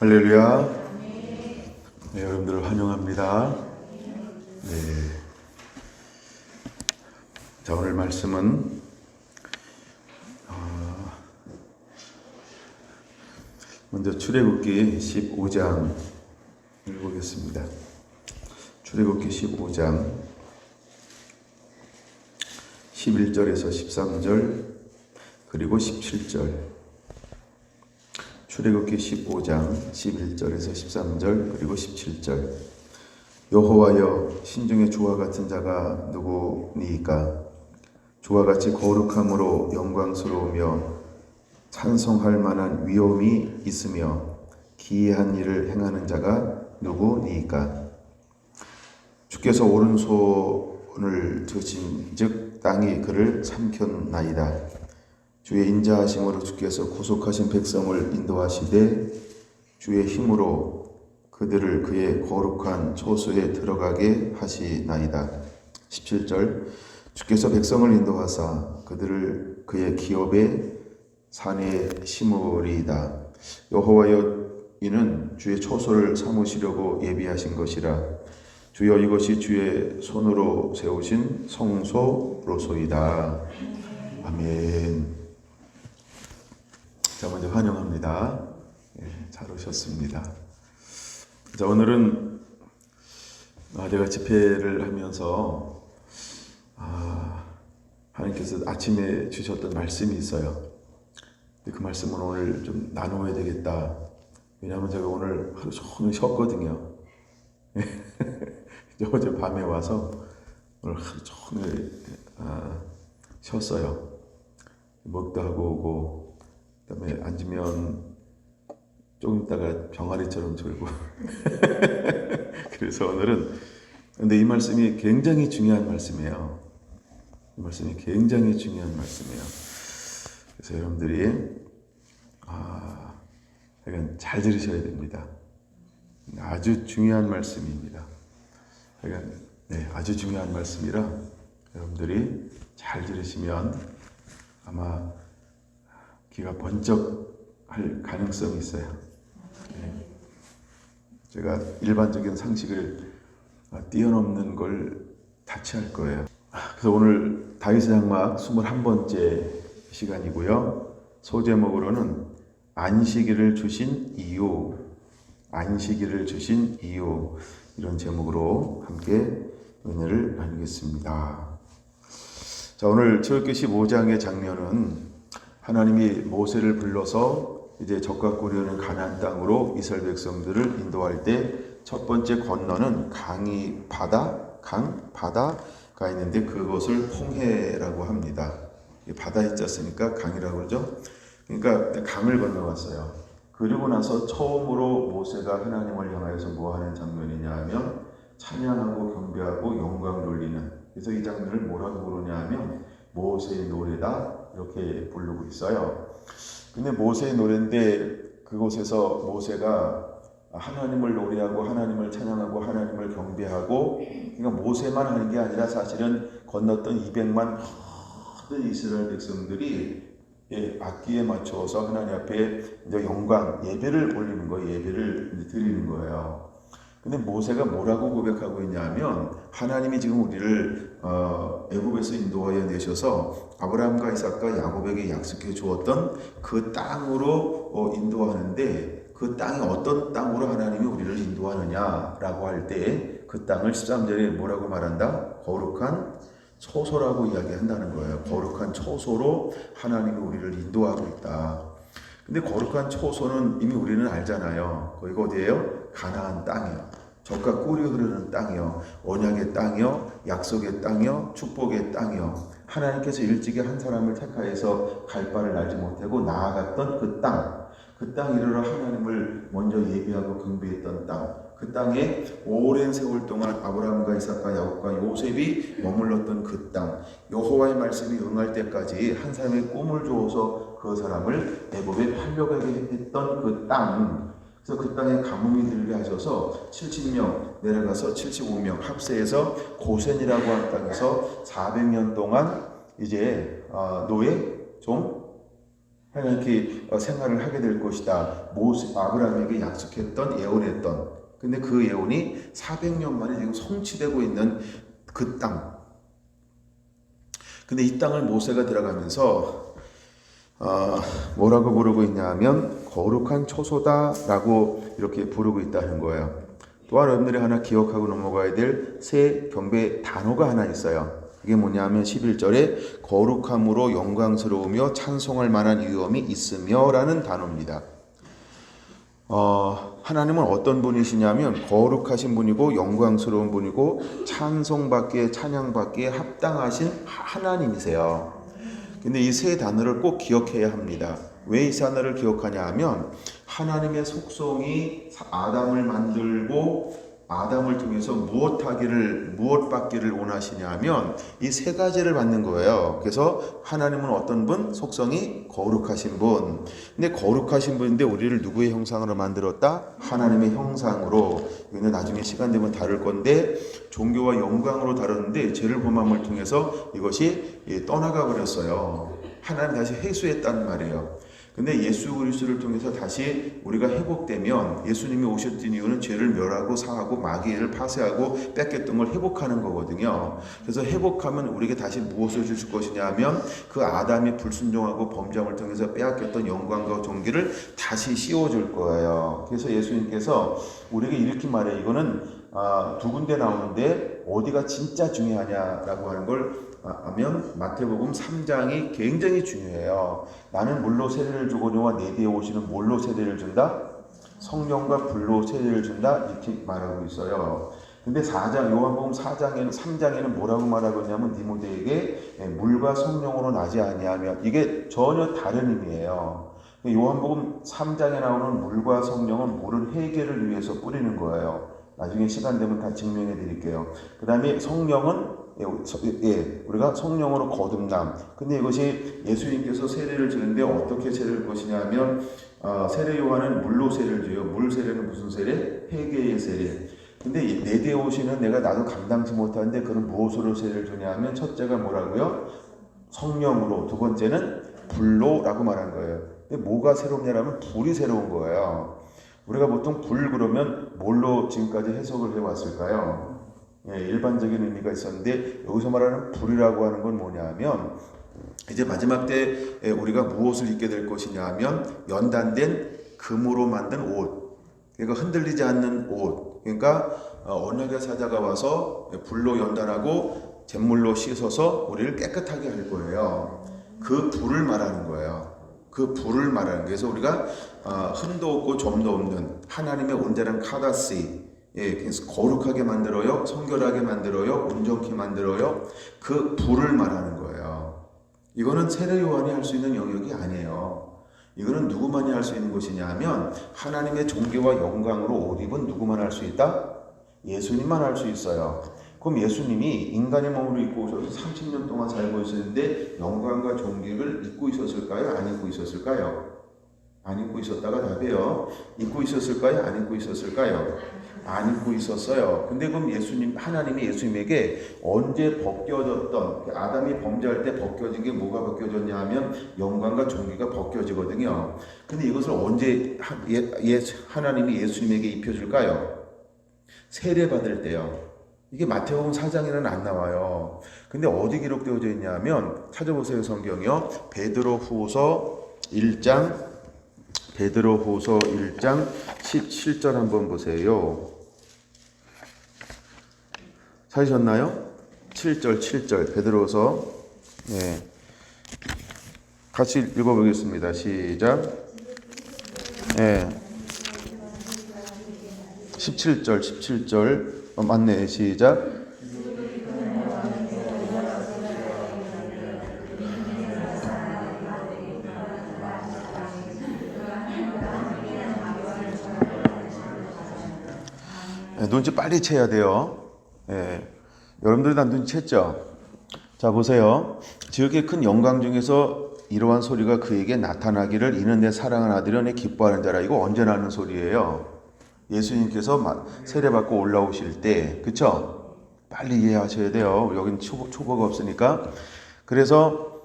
할렐루야. 네, 여러분들을 환영합니다. 네. 자, 오늘 말씀은 먼저 출애굽기 15장 읽어보겠습니다. 출애굽기 15장 11절에서 13절 그리고 17절. 출애굽기 15장 11절에서 13절 그리고 17절. 여호와여, 신중에 주와 같은 자가 누구니이까? 주와 같이 거룩함으로 영광스러우며 찬송할 만한 위엄이 있으며 기이한 일을 행하는 자가 누구니이까? 주께서 오른손을 드신즉 땅이 그를 삼켰나이다. 주의 인자하심으로 주께서 구속하신 백성을 인도하시되 주의 힘으로 그들을 그의 거룩한 초소에 들어가게 하시나이다. 17절. 주께서 백성을 인도하사 그들을 그의 기업의 산에 심으리이다. 여호와여, 이는 주의 초소를 삼으시려고 예비하신 것이라. 주여, 이것이 주의 손으로 세우신 성소로소이다. 아멘. 자, 먼저 환영합니다. 잘 오셨습니다. 자, 오늘은 제가 집회를 하면서 하나님께서 아침에 주셨던 말씀이 있어요. 그 말씀을 오늘 좀 나누어야 되겠다. 왜냐하면 제가 오늘 하루 종일 쉬었거든요. 어제 밤에 와서 오늘 하루 종일 쉬었어요. 먹도 하고 오고, 그다음에 앉으면 조금 있다가 병아리처럼 졸고. 그래서 오늘은, 근데 이 말씀이 굉장히 중요한 말씀이에요. 이 말씀이 굉장히 중요한 말씀이에요. 그래서 여러분들이 약간 잘 들으셔야 됩니다. 아주 중요한 말씀입니다. 그러니까 아주 중요한 말씀이라 여러분들이 잘 들으시면 아마 귀가 번쩍 할 가능성이 있어요. 제가 일반적인 상식을 뛰어넘는 걸 다취할 거예요. 그래서 오늘 다윗의 장막 21번째 시간이고요. 소제목으로는 안식일을 주신 이유, 안식일을 주신 이유, 이런 제목으로 함께 은혜를 나누겠습니다. 자, 오늘 출애굽기 15장의 장면은 하나님이 모세를 불러서 이제 적과 꿀이는 가나안 땅으로 이스라엘 백성들을 인도할 때 첫 번째 건너는 바다가 있는데 그것을 홍해라고 합니다. 바다 있지 않습니까? 강이라고 그러죠. 그러니까 강을 건너갔어요. 그리고 나서 처음으로 모세가 하나님을 향하여서 뭐 하는 장면이냐 하면 찬양하고 경배하고 영광 돌리는, 그래서 이 장면을 뭐라고 부르냐 하면 모세의 노래다, 이렇게 부르고 있어요. 근데 모세의 노래인데 그곳에서 모세가 하나님을 노래하고 하나님을 찬양하고 하나님을 경배하고, 그러니까 모세만 하는 게 아니라 사실은 건넜던 200만 모든 이스라엘 백성들이 악기에 맞춰서 하나님 앞에 이제 영광, 예배를 올리는 거예요. 예배를 드리는 거예요. 근데 모세가 뭐라고 고백하고 있냐면, 하나님이 지금 우리를 애굽에서 인도하여 내셔서 아브라함과 이삭과 야곱에게 약속해 주었던 그 땅으로 인도하는데, 그 땅이 어떤 땅으로 하나님이 우리를 인도하느냐라고 할 때 그 땅을 13절에 뭐라고 말한다? 거룩한 초소라고 이야기한다는 거예요. 거룩한 초소로 하나님이 우리를 인도하고 있다. 근데 거룩한 초소는 이미 우리는 알잖아요. 거기가 어디예요? 가나안 땅이요. 젖과 꿀이 흐르는 땅이요. 언약의 땅이요. 약속의 땅이요. 축복의 땅이요. 하나님께서 일찍이 한 사람을 택하여서 갈 바를 알지 못하고 나아갔던 그 땅. 그 땅 이르러 하나님을 먼저 예비하고 경배했던 땅. 그 땅에 오랜 세월 동안 아브라함과 이삭과 야곱과 요셉이 머물렀던 그 땅. 여호와의 말씀이 응할 때까지 한 사람의 꿈을 주어서 그 사람을 애굽에 팔려가게 했던 그 땅. 그래서 그 땅에 가뭄이 들게 하셔서 70명 내려가서 75명 합세해서 고센이라고 하는 땅에서 400년 동안 이제 노예 종 이렇게 생활을 하게 될 것이다. 아브라함에게 약속했던 예언했던. 근데 그 예언이 400년 만에 지금 성취되고 있는 그 땅. 근데 이 땅을 모세가 들어가면서 뭐라고 부르고 있냐 하면 거룩한 초소다라고 이렇게 부르고 있다는 거예요. 또한 여러분들이 하나 기억하고 넘어가야 될 새 경배 단어가 하나 있어요. 이게 뭐냐면 11절에 거룩함으로 영광스러우며 찬송할 만한 위엄이 있으며 라는 단어입니다. 하나님은 어떤 분이시냐면 거룩하신 분이고 영광스러운 분이고 찬송받기에 찬양받기에 합당하신 하나님이세요. 근데 이 세 단어를 꼭 기억해야 합니다. 왜 이 단어를 기억하냐 하면 하나님의 속성이 아담을 만들고 아담을 통해서 무엇 받기를 원하시냐 하면 이 세 가지를 받는 거예요. 그래서 하나님은 어떤 분? 속성이 거룩하신 분. 근데 거룩하신 분인데 우리를 누구의 형상으로 만들었다? 하나님의 형상으로. 이거는 나중에 시간 되면 다룰 건데 종교와 영광으로 다루는데 죄를 범함을 통해서 이것이 떠나가 버렸어요. 하나님 다시 회수했다는 말이에요. 근데 예수 그리스도를 통해서 다시 우리가 회복되면 예수님이 오셨던 이유는 죄를 멸하고 사하고 마귀를 파쇄하고 뺏겼던 걸 회복하는 거거든요. 그래서 회복하면 우리에게 다시 무엇을 주실 것이냐 하면 그 아담이 불순종하고 범죄함을 통해서 빼앗겼던 영광과 존귀를 다시 씌워줄 거예요. 그래서 예수님께서 우리에게 이렇게 말해요. 이거는 두 군데 나오는데 어디가 진짜 중요하냐라고 하는 걸 하면 마태복음 3장이 굉장히 중요해요. 나는 물로 세례를 주거니와 내 뒤에 오시는 뭘로 세례를 준다? 성령과 불로 세례를 준다 이렇게 말하고 있어요. 근데 요한복음 3장에는 뭐라고 말하고 있냐면 디모데에게 물과 성령으로 나지 아니하며 이게 전혀 다른 의미예요. 요한복음 3장에 나오는 물과 성령은 물은 회개를 위해서 뿌리는 거예요. 나중에 시간 되면 다 증명해 드릴게요. 그 다음에 성령은 우리가 성령으로 거듭남. 근데 이것이 예수님께서 세례를 주는데 어떻게 세례를 것이냐 하면 세례 요한은 물로 세례를 줘요. 물 세례는 무슨 세례? 회개의 세례. 근데 내 뒤에 오시는 내가 나도 감당치 못하는데 그는 무엇으로 세례를 주냐 하면 첫째가 뭐라고요? 성령으로. 두 번째는 불로라고 말한 거예요. 근데 뭐가 새롭냐라면 불이 새로운 거예요. 우리가 보통 불 그러면 뭘로 지금까지 해석을 해왔을까요? 일반적인 의미가 있었는데 여기서 말하는 불이라고 하는 건 뭐냐 하면 이제 마지막 때 우리가 무엇을 입게 될 것이냐 하면 연단된 금으로 만든 옷, 그러니까 흔들리지 않는 옷. 그러니까 언약의 사자가 와서 불로 연단하고 잿물로 씻어서 우리를 깨끗하게 할 거예요. 그 불을 말하는 거예요. 그 불을 말하는 거예요. 그래서 우리가 흠도 없고 점도 없는 하나님의 온전한 카다시, 그래서 거룩하게 만들어요, 성결하게 만들어요, 온전케 만들어요. 그 불을 말하는 거예요. 이거는 세례 요한이 할 수 있는 영역이 아니에요. 이거는 누구만이 할 수 있는 것이냐 하면 하나님의 존귀와 영광으로 옷 입은 누구만 할 수 있다? 예수님만 할 수 있어요. 그럼 예수님이 인간의 몸으로 입고 오셔서 30년 동안 살고 있었는데 영광과 존귀를 입고 있었을까요? 안 입고 있었을까요? 안 입고 있었다가 답이에요. 입고 있었을까요? 안 입고 있었을까요? 안 입고 있었어요. 근데 그럼 하나님이 예수님에게 언제 벗겨졌던, 아담이 범죄할 때 벗겨진 게 뭐가 벗겨졌냐 하면 영광과 존귀가 벗겨지거든요. 근데 이것을 언제 하나님이 예수님에게 입혀줄까요? 세례 받을 때요. 이게 마태복음 4장에는 안 나와요. 근데 어디 기록되어져 있냐면 찾아보세요. 성경이요. 베드로후서 1장 17절 한번 보세요. 찾으셨나요? 7절 베드로후서. 네. 같이 읽어보겠습니다. 시작. 네. 17절 맞네. 시작. 눈치 빨리 채야 돼요. 여러분들이 다 눈치챘죠? 자, 보세요. 지극히 큰 영광 중에서 이러한 소리가 그에게 나타나기를 이는 내 사랑하는 아들이여 내 기뻐하는 자라. 이거 언제 나는 소리예요? 예수님께서 세례받고 올라오실 때, 그쵸? 빨리 이해하셔야 돼요. 여긴 초보가 없으니까. 그래서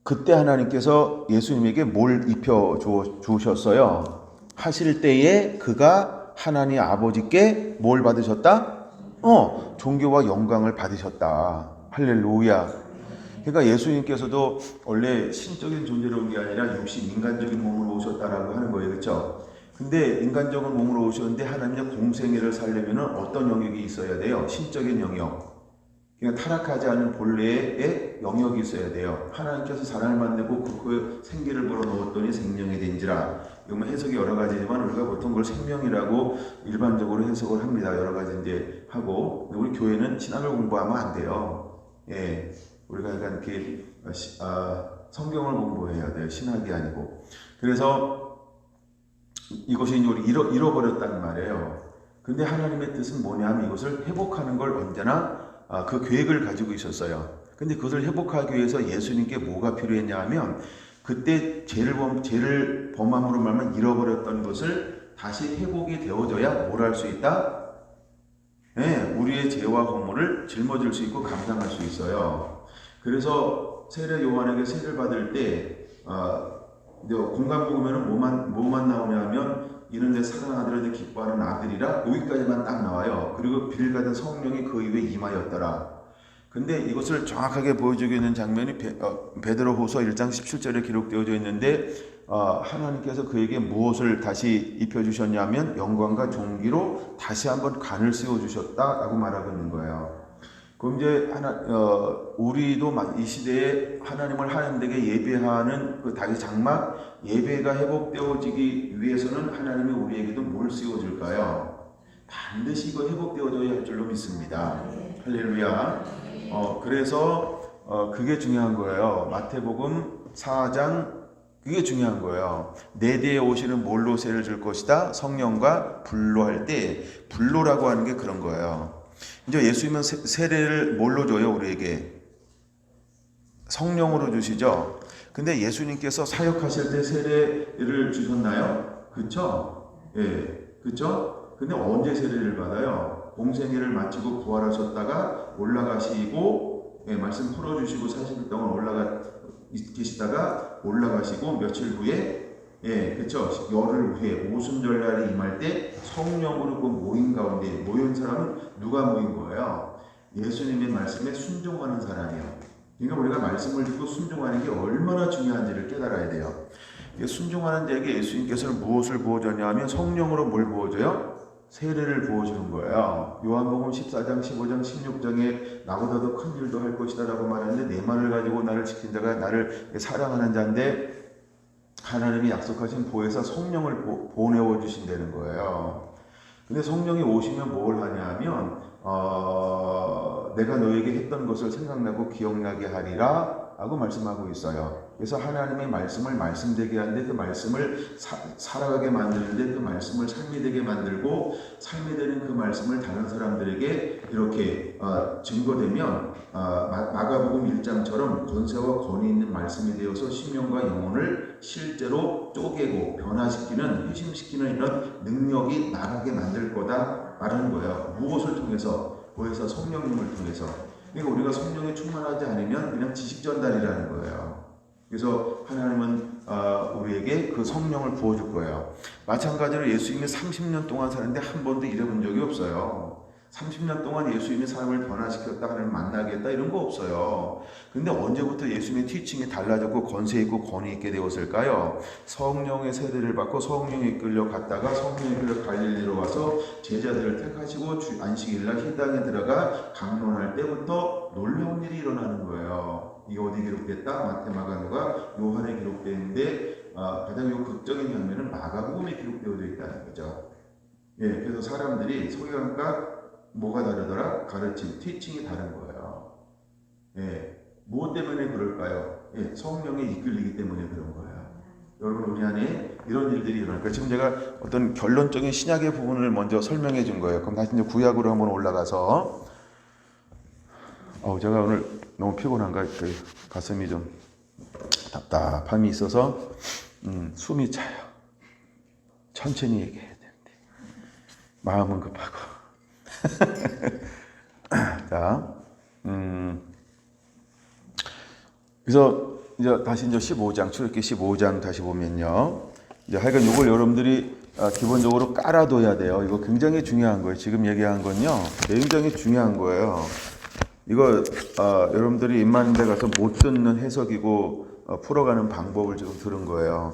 그때 하나님께서 예수님에게 뭘 입혀 주셨어요? 하실 때에 그가 하나님 아버지께 뭘 받으셨다? 존귀와 영광을 받으셨다. 할렐루야. 그러니까 예수님께서도 원래 신적인 존재로 온 게 아니라 육신 인간적인 몸으로 오셨다라고 하는 거예요. 그렇죠? 근데 인간적인 몸으로 오셨는데 하나님의 공생애를 살려면 어떤 영역이 있어야 돼요? 신적인 영역. 그러니까 타락하지 않은 본래의 영역이 있어야 돼요. 하나님께서 사람을 만들고 그 생기를 불어넣었더니 생명이 된지라. 이건 해석이 여러 가지지만 우리가 보통 그걸 생명이라고 일반적으로 해석을 합니다. 여러 가지 이제 하고. 우리 교회는 신학을 공부하면 안 돼요. 예. 우리가 약간 이렇게 성경을 공부해야 돼요. 신학이 아니고. 그래서 이것이 이제 우리 잃어버렸다는 말이에요. 근데 하나님의 뜻은 뭐냐면 이것을 회복하는 걸 언제나 그 계획을 가지고 있었어요. 근데 그것을 회복하기 위해서 예수님께 뭐가 필요했냐 하면 그때 죄를 범함으로 말하면 잃어버렸던 것을 다시 회복이 되어져야 뭘 할 수 있다? 네, 우리의 죄와 허물을 짊어질 수 있고 감당할 수 있어요. 그래서 세례 요한에게 세례를 받을 때 공간복음에는 뭐만 나오냐면 이런 데 사랑하더라도 기뻐하는 아들이라 여기까지만 딱 나와요. 그리고 빌 같은 성령이 그 입에 임하였더라. 근데 이것을 정확하게 보여주고 있는 장면이 베드로후서 1장 17절에 기록되어져 있는데 하나님께서 그에게 무엇을 다시 입혀주셨냐면 영광과 존귀로 다시 한번 관을 씌워주셨다라고 말하고 있는 거예요. 그럼 이제 우리도 이 시대에 하나님을 하나님에게 예배하는 그 다시 장막 예배가 회복되어지기 위해서는 하나님이 우리에게도 뭘 씌워줄까요? 반드시 이거 회복되어져야 할 줄로 믿습니다. 할렐루야. 그래서 그게 중요한 거예요. 마태복음 4장 그게 중요한 거예요. 내 뒤에 오시는 뭘로 세를 줄 것이다? 성령과 불로 할 때 불로라고 하는 게 그런 거예요. 이제 예수님은 세례를 뭘로 줘요? 우리에게 성령으로 주시죠. 근데 예수님께서 사역하실 때 세례를 주셨나요? 그렇죠? 예, 그렇죠? 근데 언제 세례를 받아요? 공생애를 마치고 부활하셨다가 올라가시고 말씀 풀어주시고 40일 동안 계시다가 올라가시고 며칠 후에 그쵸. 열흘 후에 오순절날에 임할 때 성령으로 그 모임 가운데 모인 사람은 누가 모인 거예요? 예수님의 말씀에 순종하는 사람이에요. 그러니까 우리가 말씀을 듣고 순종하는 게 얼마나 중요한지를 깨달아야 돼요. 순종하는 자에게 예수님께서는 무엇을 부어줬냐 하면 성령으로 뭘 부어줘요? 세례를 부어주는 거예요. 요한복음 14장, 15장, 16장에 나보다도 큰 일도 할 것이다 라고 말하는데 내 말을 가지고 나를 지킨 자가 나를 사랑하는 자인데 하나님이 약속하신 보혜사 성령을 보내어 주신다는 거예요. 근데 성령이 오시면 뭘 하냐면 내가 너에게 했던 것을 생각나고 기억나게 하리라 하고 말씀하고 있어요. 그래서 하나님의 말씀을 말씀되게 하는데 그 말씀을 살아가게 만드는데 그 말씀을 삶이 되게 만들고 삶이 되는 그 말씀을 다른 사람들에게 이렇게 증거되면 마가복음 1장처럼 권세와 권위 있는 말씀이 되어서 심령과 영혼을 실제로 쪼개고 변화시키는 회심시키는 이런 능력이 나가게 만들 거다 말하는 거예요. 무엇을 통해서? 보혜사 성령님을 통해서. 그러니까 우리가 성령에 충만하지 않으면 그냥 지식 전달이라는 거예요. 그래서 하나님은 우리에게 그 성령을 부어줄 거예요. 마찬가지로 예수님이 30년 동안 사는데 한 번도 잃어본 적이 없어요. 30년 동안 예수님이 사람을 변화시켰다, 하나님을 만나겠다 이런 거 없어요. 근데 언제부터 예수님의 티칭이 달라졌고 권세 있고 권위 있게 되었을까요? 성령의 세례를 받고 성령에 이끌려 갔다가 성령에 이끌려 갈릴리로 와서 제자들을 택하시고 안식일날 희당에 들어가 강론할 때부터 놀라운 일이 일어나는 거예요. 이게 어디 기록됐다? 마태, 마가, 누가, 요한에 기록되는데 가장 극적인 장면은 마가복음에 기록되어져 있다는 거죠. 그래서 사람들이 소경과 뭐가 다르더라? 가르침, 티칭이 다른 거예요. 무엇 때문에 그럴까요? 성령에 이끌리기 때문에 그런 거예요. 여러분 우리 안에 이런 일들이 일어날까요? 지금 제가 어떤 결론적인 신약의 부분을 먼저 설명해 준 거예요. 그럼 다시 이제 구약으로 한번 올라가서 제가 오늘 너무 피곤한가? 가슴이 좀 답답함이 있어서 숨이 차요. 천천히 얘기해야 되는데 마음은 급하고 자, 그래서 이제 다시 이제 15장, 출애굽기 15장 다시 보면요. 이제 하여간 이걸 여러분들이 기본적으로 깔아둬야 돼요. 이거 굉장히 중요한 거예요. 지금 얘기한 건요. 굉장히 중요한 거예요. 이거 여러분들이 입만대 가서 못 듣는 해석이고 풀어가는 방법을 지금 들은 거예요.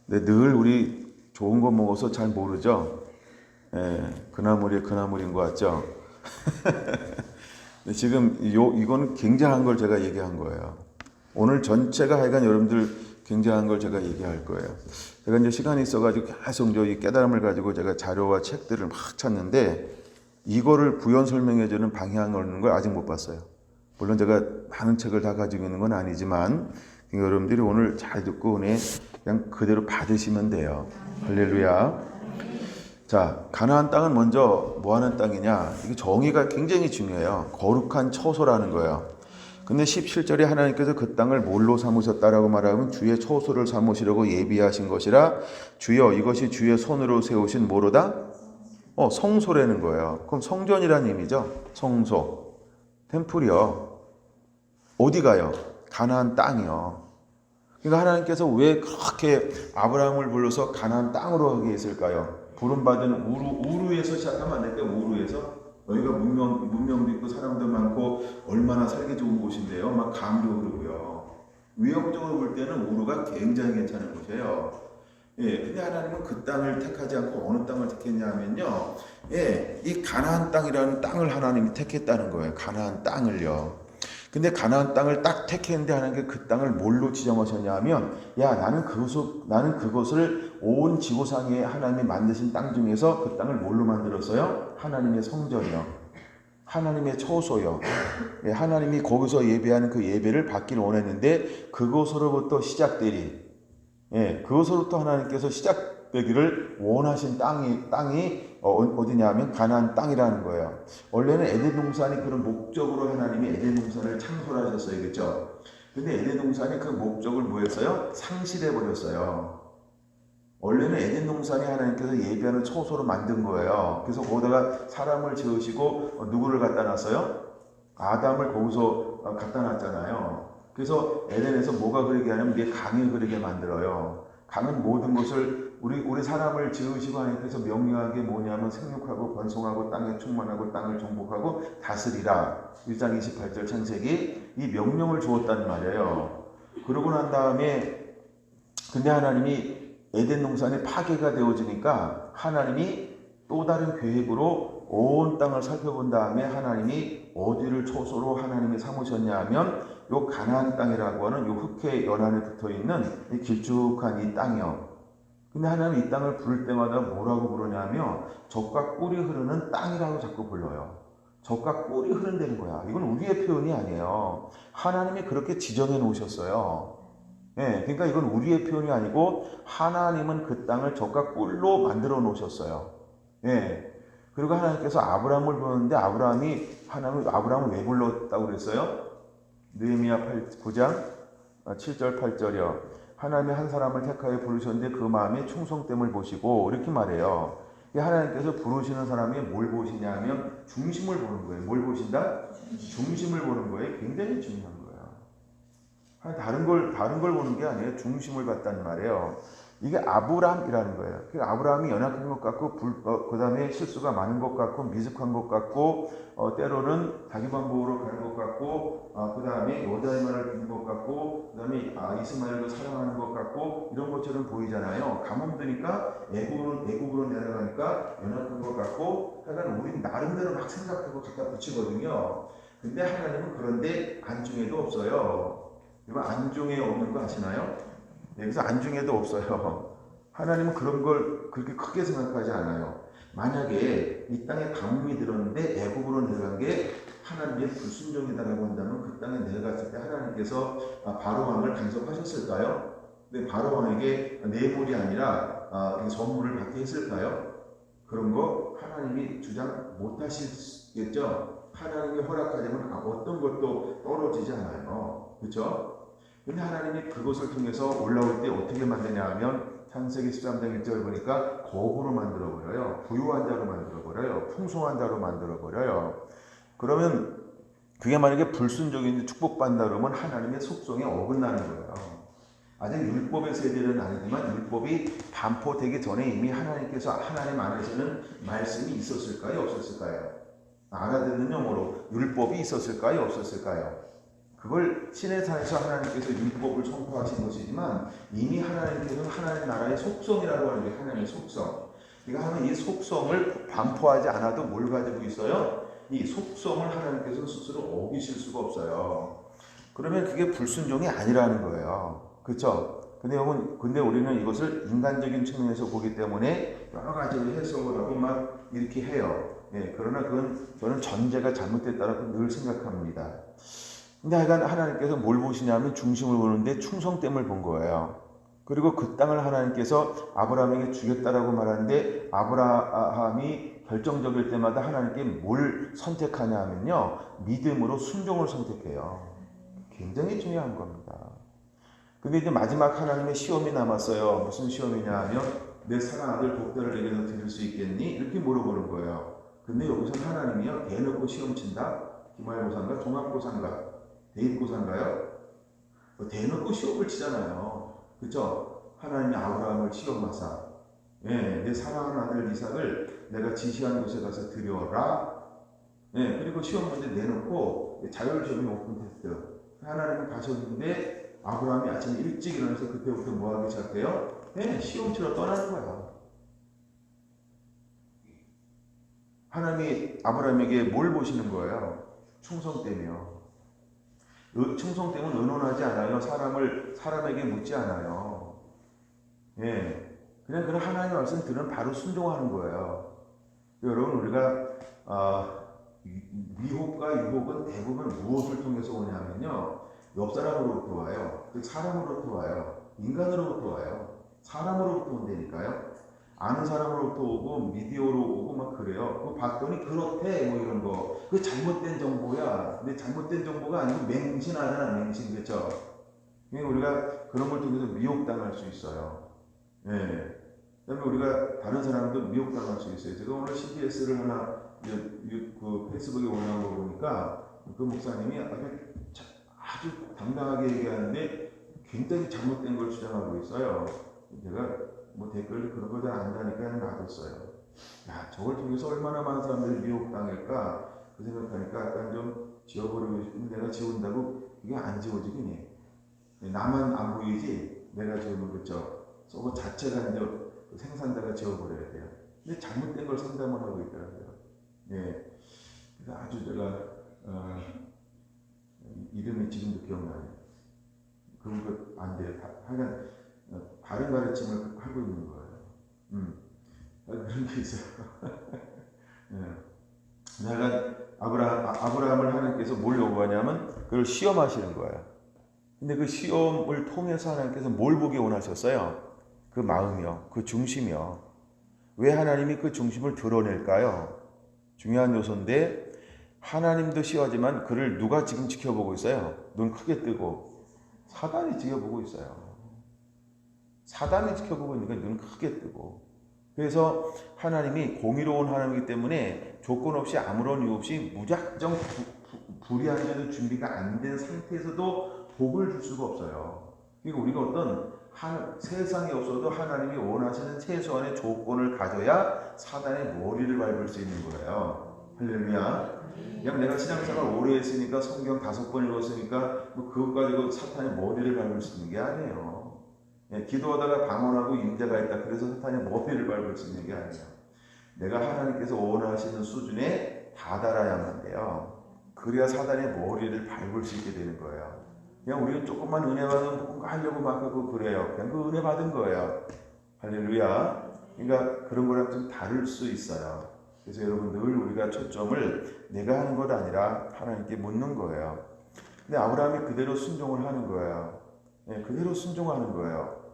근데 늘 우리 좋은 거 먹어서 잘 모르죠. 예, 그나물이 그나물인 것 같죠. 근데 지금 이거는 굉장한 걸 제가 얘기한 거예요. 오늘 전체가 하여간 여러분들 굉장한 걸 제가 얘기할 거예요. 제가 이제 시간이 있어가지고 계속 이 깨달음을 가지고 제가 자료와 책들을 막 찾는데 이거를 부연 설명해주는 방향을 얻는 걸 아직 못 봤어요. 물론 제가 많은 책을 다 가지고 있는 건 아니지만 여러분들이 오늘 잘 듣고 은혜 그냥 그대로 받으시면 돼요. 할렐루야. 자, 가나안 땅은 먼저 뭐 하는 땅이냐? 이게 정의가 굉장히 중요해요. 거룩한 처소라는 거예요. 근데 17절에 하나님께서 그 땅을 뭘로 삼으셨다라고 말하면 주의 처소를 삼으시려고 예비하신 것이라 주여 이것이 주의 손으로 세우신 뭐로다? 성소라는 거예요. 그럼 성전이라는 의미죠. 성소. 템플이요. 어디 가요? 가나안 땅이요. 그러니까 하나님께서 왜 그렇게 아브라함을 불러서 가나안 땅으로 하게 했을까요? 부름받은 우루에서 시작하면 안 될까요? 우루에서? 여기가 문명도 있고 사람도 많고 얼마나 살기 좋은 곳인데요. 막 강도 흐르고요. 위협적으로 볼 때는 우루가 굉장히 괜찮은 곳이에요. 예, 근데 하나님은 그 땅을 택하지 않고 어느 땅을 택했냐면요. 예, 이 가나안 땅이라는 땅을 하나님이 택했다는 거예요. 가나안 땅을요. 근데 가나안 땅을 딱 택했는데 하나님께 그 땅을 뭘로 지정하셨냐 하면 야 나는 그것을 온 지구상에 하나님이 만드신 땅 중에서 그 땅을 뭘로 만들었어요? 하나님의 성전이요. 하나님의 처소요. 예, 하나님이 거기서 예배하는 그 예배를 받기를 원했는데 그것으로부터 시작되리. 예, 그것으로부터 하나님께서 시작되기를 원하신 땅이 어디냐면 가나안 땅이라는 거예요. 원래는 에덴 동산이 그런 목적으로 하나님이 에덴 동산을 창설하셨어요, 그렇죠? 근데 에덴 동산이 그 목적을 뭐였어요? 상실해 버렸어요. 원래는 에덴 동산이 하나님께서 예배하는 처소로 만든 거예요. 그래서 거기다가 사람을 지으시고 누구를 갖다 놨어요? 아담을 거기서 갖다 놨잖아요. 그래서 에덴에서 뭐가 그러게 하냐면 이게 강이 그러게 만들어요. 강은 모든 것을 우리 사람을 지으시고 하나님께서 명령한 게 뭐냐면 생육하고 번성하고 땅에 충만하고 땅을 정복하고 다스리라. 1장 28절 창세기 이 명령을 주었단 말이에요. 그러고 난 다음에 근데 하나님이 에덴 동산이 파괴가 되어지니까 하나님이 또 다른 계획으로 온 땅을 살펴본 다음에 하나님이 어디를 초소로 하나님이 삼으셨냐 하면 요 가나안 땅이라고 하는 요 흑해 연안에 붙어있는 이 길쭉한 이 땅이요. 근데 하나님 이 땅을 부를 때마다 뭐라고 부르냐면 젖과 꿀이 흐르는 땅이라고 자꾸 불러요. 젖과 꿀이 흐른다는 거야. 이건 우리의 표현이 아니에요. 하나님이 그렇게 지정해 놓으셨어요. 예, 그러니까 이건 우리의 표현이 아니고 하나님은 그 땅을 젖과 꿀로 만들어 놓으셨어요. 예. 그리고 하나님께서 아브라함을 부르는데 아브라함을 왜 불렀다고 그랬어요? 느헤미야 9장 7절 8절이요. 하나님이 한 사람을 택하여 부르셨는데 그 마음의 충성됨을 보시고 이렇게 말해요. 하나님께서 부르시는 사람이 뭘 보시냐 하면 중심을 보는 거예요. 뭘 보신다? 중심을 보는 거예요. 굉장히 중요한 거예요. 다른 걸 보는 게 아니에요. 중심을 봤단 말이에요. 이게 아브람이라는 거예요. 아브람이 연약한 것 같고, 그 다음에 실수가 많은 것 같고, 미숙한 것 같고, 때로는 자기 방법으로 가는 것 같고, 그 다음에 여자의 말을 듣는 것 같고, 그 다음에 이스마엘을 사랑하는 것 같고, 이런 것처럼 보이잖아요. 가뭄 드니까 애국으로 내려가니까 연약한 것 같고, 하여간 우린 나름대로 막 생각하고 갖다 붙이거든요. 근데 하나님은 그런데 안중에도 없어요. 이거 안중에 없는 거 아시나요? 여기서 안중에도 없어요. 하나님은 그런 걸 그렇게 크게 생각하지 않아요. 만약에 이 땅에 가뭄이 들었는데 애국으로 내려간 게 하나님의 불순종이다라고 한다면 그 땅에 내려갔을 때 하나님께서 바로 왕을 간섭하셨을까요? 근데 바로 왕에게 뇌물이 아니라 선물을 받게 했을까요? 그런 거 하나님이 주장 못 하시겠죠? 하나님이 허락하려면 어떤 것도 떨어지지 않아요. 그렇죠? 근데 하나님이 그것을 통해서 올라올 때 어떻게 만드냐 하면 창세기 13장 1절을 보니까 거구로 만들어버려요. 부유한 자로 만들어버려요. 풍성한 자로 만들어버려요. 그러면 그게 만약에 불순종인지 축복받는다 그러면 하나님의 속성에 어긋나는 거예요. 아직 율법의 세대는 아니지만 율법이 반포되기 전에 이미 하나님께서 하나님 안에서는 말씀이 있었을까요? 없었을까요? 알아듣는 영어로 율법이 있었을까요? 없었을까요? 그걸 신의 산에서 하나님께서 율법을 선포하신 것이지만 이미 하나님께서는 하나님 나라의 속성이라고 하는 게 하나님의 속성. 그러니까 하나님 이 속성을 반포하지 않아도 뭘 가지고 있어요? 이 속성을 하나님께서 스스로 어기실 수가 없어요. 그러면 그게 불순종이 아니라는 거예요. 그렇죠? 근데 우리는 이것을 인간적인 측면에서 보기 때문에 여러 가지로 해석을 하고 막 이렇게 해요. 그러나 그건 저는 전제가 잘못됐다고 늘 생각합니다. 근데 하여간 하나님께서 뭘 보시냐면 중심을 보는데 충성됨을 본 거예요. 그리고 그 땅을 하나님께서 아브라함에게 주겠다라고 말하는데 아브라함이 결정적일 때마다 하나님께 뭘 선택하냐 하면요. 믿음으로 순종을 선택해요. 굉장히 중요한 겁니다. 근데 이제 마지막 하나님의 시험이 남았어요. 무슨 시험이냐 하면 내 사랑 아들 독자를 내게서 드릴 수 있겠니? 이렇게 물어보는 거예요. 근데 여기서 하나님이요. 대놓고 시험 친다? 기말고사인가? 종합고사인가? 대입고사인가요? 대놓고 시험을 치잖아요. 그렇죠? 하나님이 아브라함을 시험하사 내 사랑하는 아들 이삭을 내가 지시한 곳에 가서 드려라. 그리고 시험 문제 내놓고 자율시험이 오픈 테스트. 하나님은 가셨는데 아브라함이 아침에 일찍 일어나서 그때부터 뭐 하기 시작해요? 시험 치러 떠나는 거야. 하나님이 아브라함에게 뭘 보시는 거예요? 충성됨이요. 충성됨은 의논하지 않아요. 사람에게 묻지 않아요. 그냥 하나님의 말씀 들으면 바로 순종하는 거예요. 여러분 우리가 미혹과 유혹은 대부분 무엇을 통해서 오냐면요. 옆 사람으로부터 와요. 사람으로부터 와요. 인간으로부터 와요. 사람으로부터 온다니까요. 아는 사람으로부터 오고 미디어로 오고 막 그래요. 그거 봤더니 그렇대 뭐 이런 거. 그 잘못된 정보야. 근데 잘못된 정보가 아니고 맹신하잖아. 맹신. 그렇죠? 그러니까 우리가 그런 걸 통해서 미혹당할 수 있어요. 그다음에 우리가 다른 사람도 미혹당할 수 있어요. 제가 오늘 CBS를 하나 그 페이스북에 올라온 거 보니까 그 목사님이 아주 당당하게 얘기하는데 굉장히 잘못된 걸 주장하고 있어요. 제가 뭐 댓글도 그런 거 잘 안다니까 그냥 놔뒀어요. 야, 저걸 통해서 얼마나 많은 사람들이 미혹당할까 그 생각하니까 약간 좀 지워버리고 싶은데 내가 지운다고 이게 안 지워지긴 해. 나만 안 보이지 내가 지우면 그쵸. 저거 자체가 이제 생산자가 지워버려야 돼요. 근데 잘못된 걸 상담을 하고 있더라고요. 그래서 아주 제가 이름이 지금도 기억나요. 그런 거 안 돼요. 하여간 바른 가르침을 하고 있는 거예요. 그런 게 있어요. 내가 아브라함을 하나님께서 뭘 요구하냐면 그걸 시험하시는 거예요. 근데 그 시험을 통해서 하나님께서 뭘 보기 원하셨어요? 그 마음이요. 그 중심이요. 왜 하나님이 그 중심을 드러낼까요? 중요한 요소인데 하나님도 시험하지만 그를 누가 지금 지켜보고 있어요? 눈 크게 뜨고 사단이 지켜보고 있어요. 사단이 지켜보고 있으니까 눈 크게 뜨고. 그래서 하나님이 공의로운 하나님이기 때문에 조건 없이 아무런 이유 없이 무작정 불의하는 준비가 안 된 상태에서도 복을 줄 수가 없어요. 그러니까 우리가 어떤 세상에 없어도 하나님이 원하시는 최소한의 조건을 가져야 사단의 머리를 밟을 수 있는 거예요. 할렐루야. 그냥 내가 신앙생활 오래 했으니까 성경 5번 읽었으니까 뭐 그것 가지고 사탄의 머리를 밟을 수 있는 게 아니에요. 기도하다가 방언하고 임재가 있다. 그래서 사탄의 머리를 밟을 수 있는 게 아니에요. 내가 하나님께서 원하시는 수준에 다다라야만 돼요. 그래야 사단의 머리를 밟을 수 있게 되는 거예요. 그냥 우리는 조금만 은혜 받으면 뭔가 하려고 막 하고 그래요. 그냥 그 은혜 받은 거예요. 할렐루야. 그러니까 그런 거랑 좀 다를 수 있어요. 그래서 여러분 늘 우리가 초점을 내가 하는 것 아니라 하나님께 묻는 거예요. 근데 아브라함이 그대로 순종을 하는 거예요. 그대로 순종하는 거예요.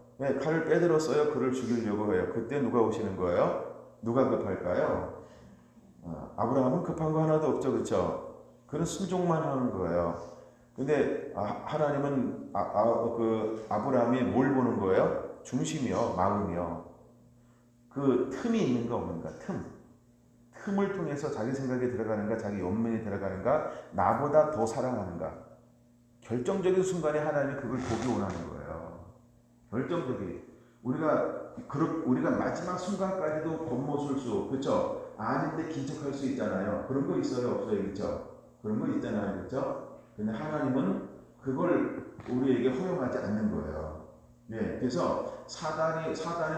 칼을 빼들었어요. 그를 죽이려고 해요. 그때 누가 오시는 거예요? 누가 급할까요? 아브라함은 급한 거 하나도 없죠. 그렇죠? 그는 순종만 하는 거예요. 근데 하나님은 아브라함이 뭘 보는 거예요? 중심이요, 마음이요. 그 틈이 있는가 없는가? 틈을 통해서 자기 생각에 들어가는가, 자기 연민에 들어가는가, 나보다 더 사랑하는가. 결정적인 순간에 하나님이 그걸 보기 원하는 거예요. 결정적인. 우리가 마지막 순간까지도 겉모술수, 그렇죠? 아닌데 기척할 수 있잖아요. 그런 거 있어요, 없어요, 그렇죠? 그런 거 있잖아요, 그렇죠? 근데 하나님은 그걸 우리에게 허용하지 않는 거예요. 네, 그래서 사단이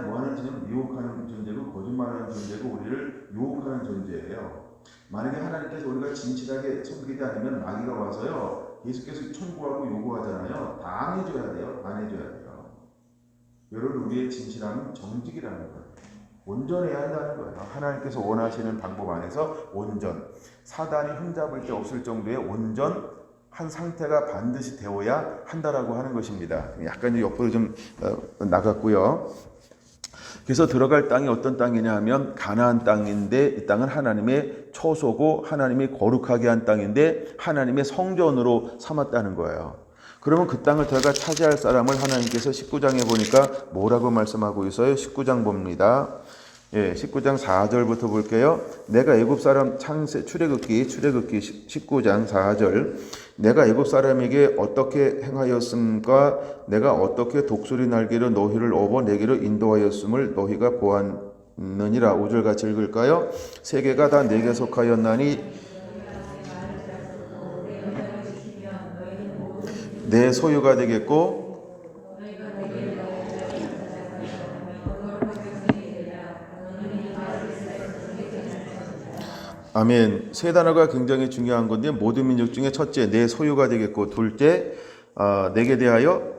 뭐 하는 존재는 유혹하는 존재고 거짓말하는 존재고 우리를 유혹하는 존재예요. 만약에 하나님께서 우리가 진실하게 섬기지 않으면 마귀가 와서요 계속해서 청구하고 요구하잖아요. 다 안 해줘야 돼요. 안 해줘야 돼요. 여러분 우리의 진실함은 정직이라는 거예요. 온전해야 한다는 거예요. 하나님께서 원하시는 방법 안에서 온전. 사단이 흠잡을 데 없을 정도의 온전한 상태가 반드시 되어야 한다라고 하는 것입니다. 약간 옆으로 좀 나갔고요. 그래서 들어갈 땅이 어떤 땅이냐 하면 가나안 땅인데 이 땅은 하나님의 처소고 하나님이 거룩하게 한 땅인데 하나님의 성전으로 삼았다는 거예요. 그러면 그 땅을 들어가 차지할 사람을 하나님께서 19장에 보니까 뭐라고 말씀하고 있어요? 19장 봅니다. 19장 4절부터 볼게요. 내가 애굽 사람 출애굽기 19장 4절. 내가 애굽 사람에게 어떻게 행하였음과 내가 어떻게 독수리 날개로 너희를 업어 내게로 인도하였음을 너희가 보았느니라. 5절 같이 읽을까요? 세계가 다 내게 속하였나니 내 소유가 되겠고 아멘. 세 단어가 굉장히 중요한 건데 모든 민족 중에 첫째 내 소유가 되겠고 둘째 내게 대하여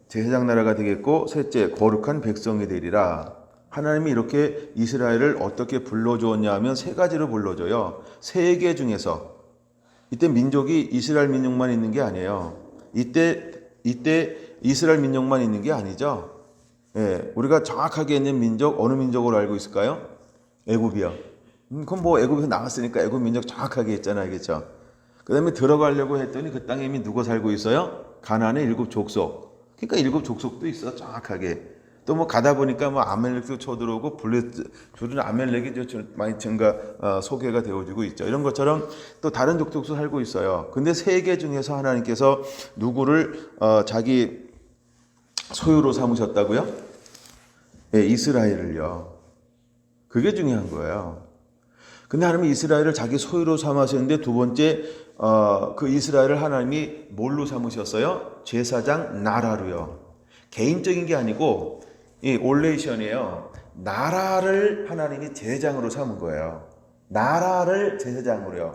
제사장 나라가 되겠고 셋째 거룩한 백성이 되리라. 하나님이 이렇게 이스라엘을 어떻게 불러주었냐 하면 세 가지로 불러줘요. 세 개 중에서 이때 민족이 이스라엘 민족만 있는 게 아니에요. 이때 이스라엘 민족만 있는 게 아니죠. 우리가 정확하게 있는 민족 어느 민족으로 알고 있을까요? 애굽이요. 그럼 뭐 애굽에서 나왔으니까 애굽 민족 정확하게 했잖아요, 그렇죠? 그다음에 들어가려고 했더니 그 땅에 이미 누가 살고 있어요? 가나안의 7 족속. 그러니까 7 족속도 있어 정확하게. 또 뭐 가다 보니까 뭐 아멜렉도 쳐들어오고 줄은 아멜렉이 많이 소개가 되어지고 있죠. 이런 것처럼 또 다른 족속도 살고 있어요. 근데 세 개 중에서 하나님께서 누구를 자기 소유로 삼으셨다고요? 이스라엘을요. 그게 중요한 거예요. 근데 하나님이 이스라엘을 자기 소유로 삼으셨는데 두 번째 그 이스라엘을 하나님이 뭘로 삼으셨어요? 제사장 나라로요. 개인적인 게 아니고 이 올레이션이에요. 나라를 하나님이 제사장으로 삼은 거예요. 나라를 제사장으로요.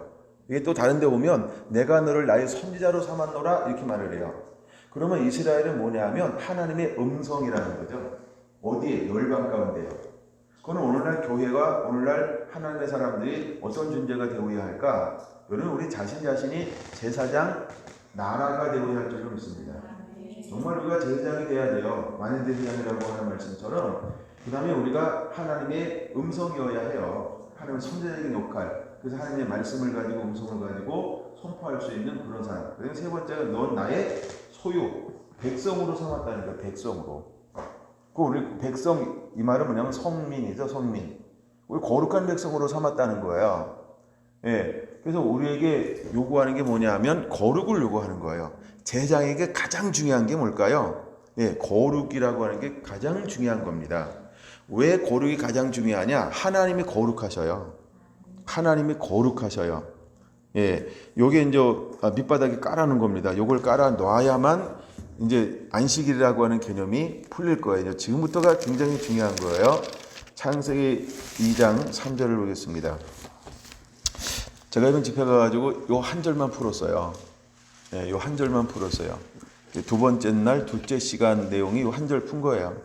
이게 또 다른 데 보면 내가 너를 나의 선지자로 삼았노라 이렇게 말을 해요. 그러면 이스라엘은 뭐냐 하면 하나님의 음성이라는 거죠. 어디에? 열방 가운데요. 그건 오늘날 교회가 오늘날 하나님의 사람들이 어떤 존재가 되어야 할까? 여러분 우리 자신이 제사장 나라가 되어야 할 줄로 믿습니다. 정말 우리가 제사장이 돼야 돼요. 만인대제사장이라고 하는 말씀처럼. 그 다음에 우리가 하나님의 음성이어야 해요. 하나님의 선제적인 역할. 그래서 하나님의 말씀을 가지고 음성을 가지고 선포할 수 있는 그런 사람. 그리고 세 번째가 넌 나의 소유, 백성으로 삼았다는 거예요. 백성으로. 우리 백성 이 말은 뭐냐면 성민이죠, 성민. 우리 거룩한 백성으로 삼았다는 거예요. 그래서 우리에게 요구하는 게 뭐냐면 거룩을 요구하는 거예요. 제사장에게 가장 중요한 게 뭘까요? 거룩이라고 하는 게 가장 중요한 겁니다. 왜 거룩이 가장 중요하냐? 하나님이 거룩하셔요. 하나님이 거룩하셔요. 요게 이제 밑바닥에 깔아놓은 겁니다. 요걸 깔아 놔야만 이제 안식일이라고 하는 개념이 풀릴 거예요. 지금부터가 굉장히 중요한 거예요. 창세기 2장 3절을 보겠습니다. 제가 이번 집회 가가지고 요 한 절만 풀었어요. 요 한 절만 풀었어요. 두 번째 날 둘째 시간 내용이 요 한 절 푼 거예요.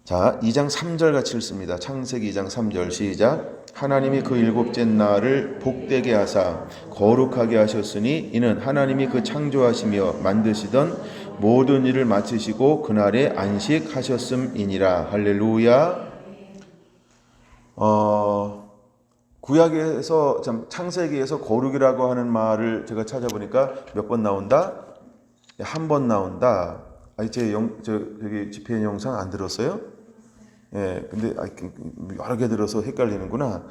자, 2장 3절 같이 읽습니다. 창세기 2장 3절 시작. 하나님이 그 일곱째 날을 복되게 하사 거룩하게 하셨으니 이는 하나님이 그 창조하시며 만드시던 모든 일을 마치시고 그날에 안식하셨음이니라. 할렐루야. 구약에서 창세기에서 거룩이라고 하는 말을 제가 찾아보니까 몇 번 나온다? 한 번 나온다. 저기 집회 영상 안 들었어요? 예, 근데 여러 개 들어서 헷갈리는구나.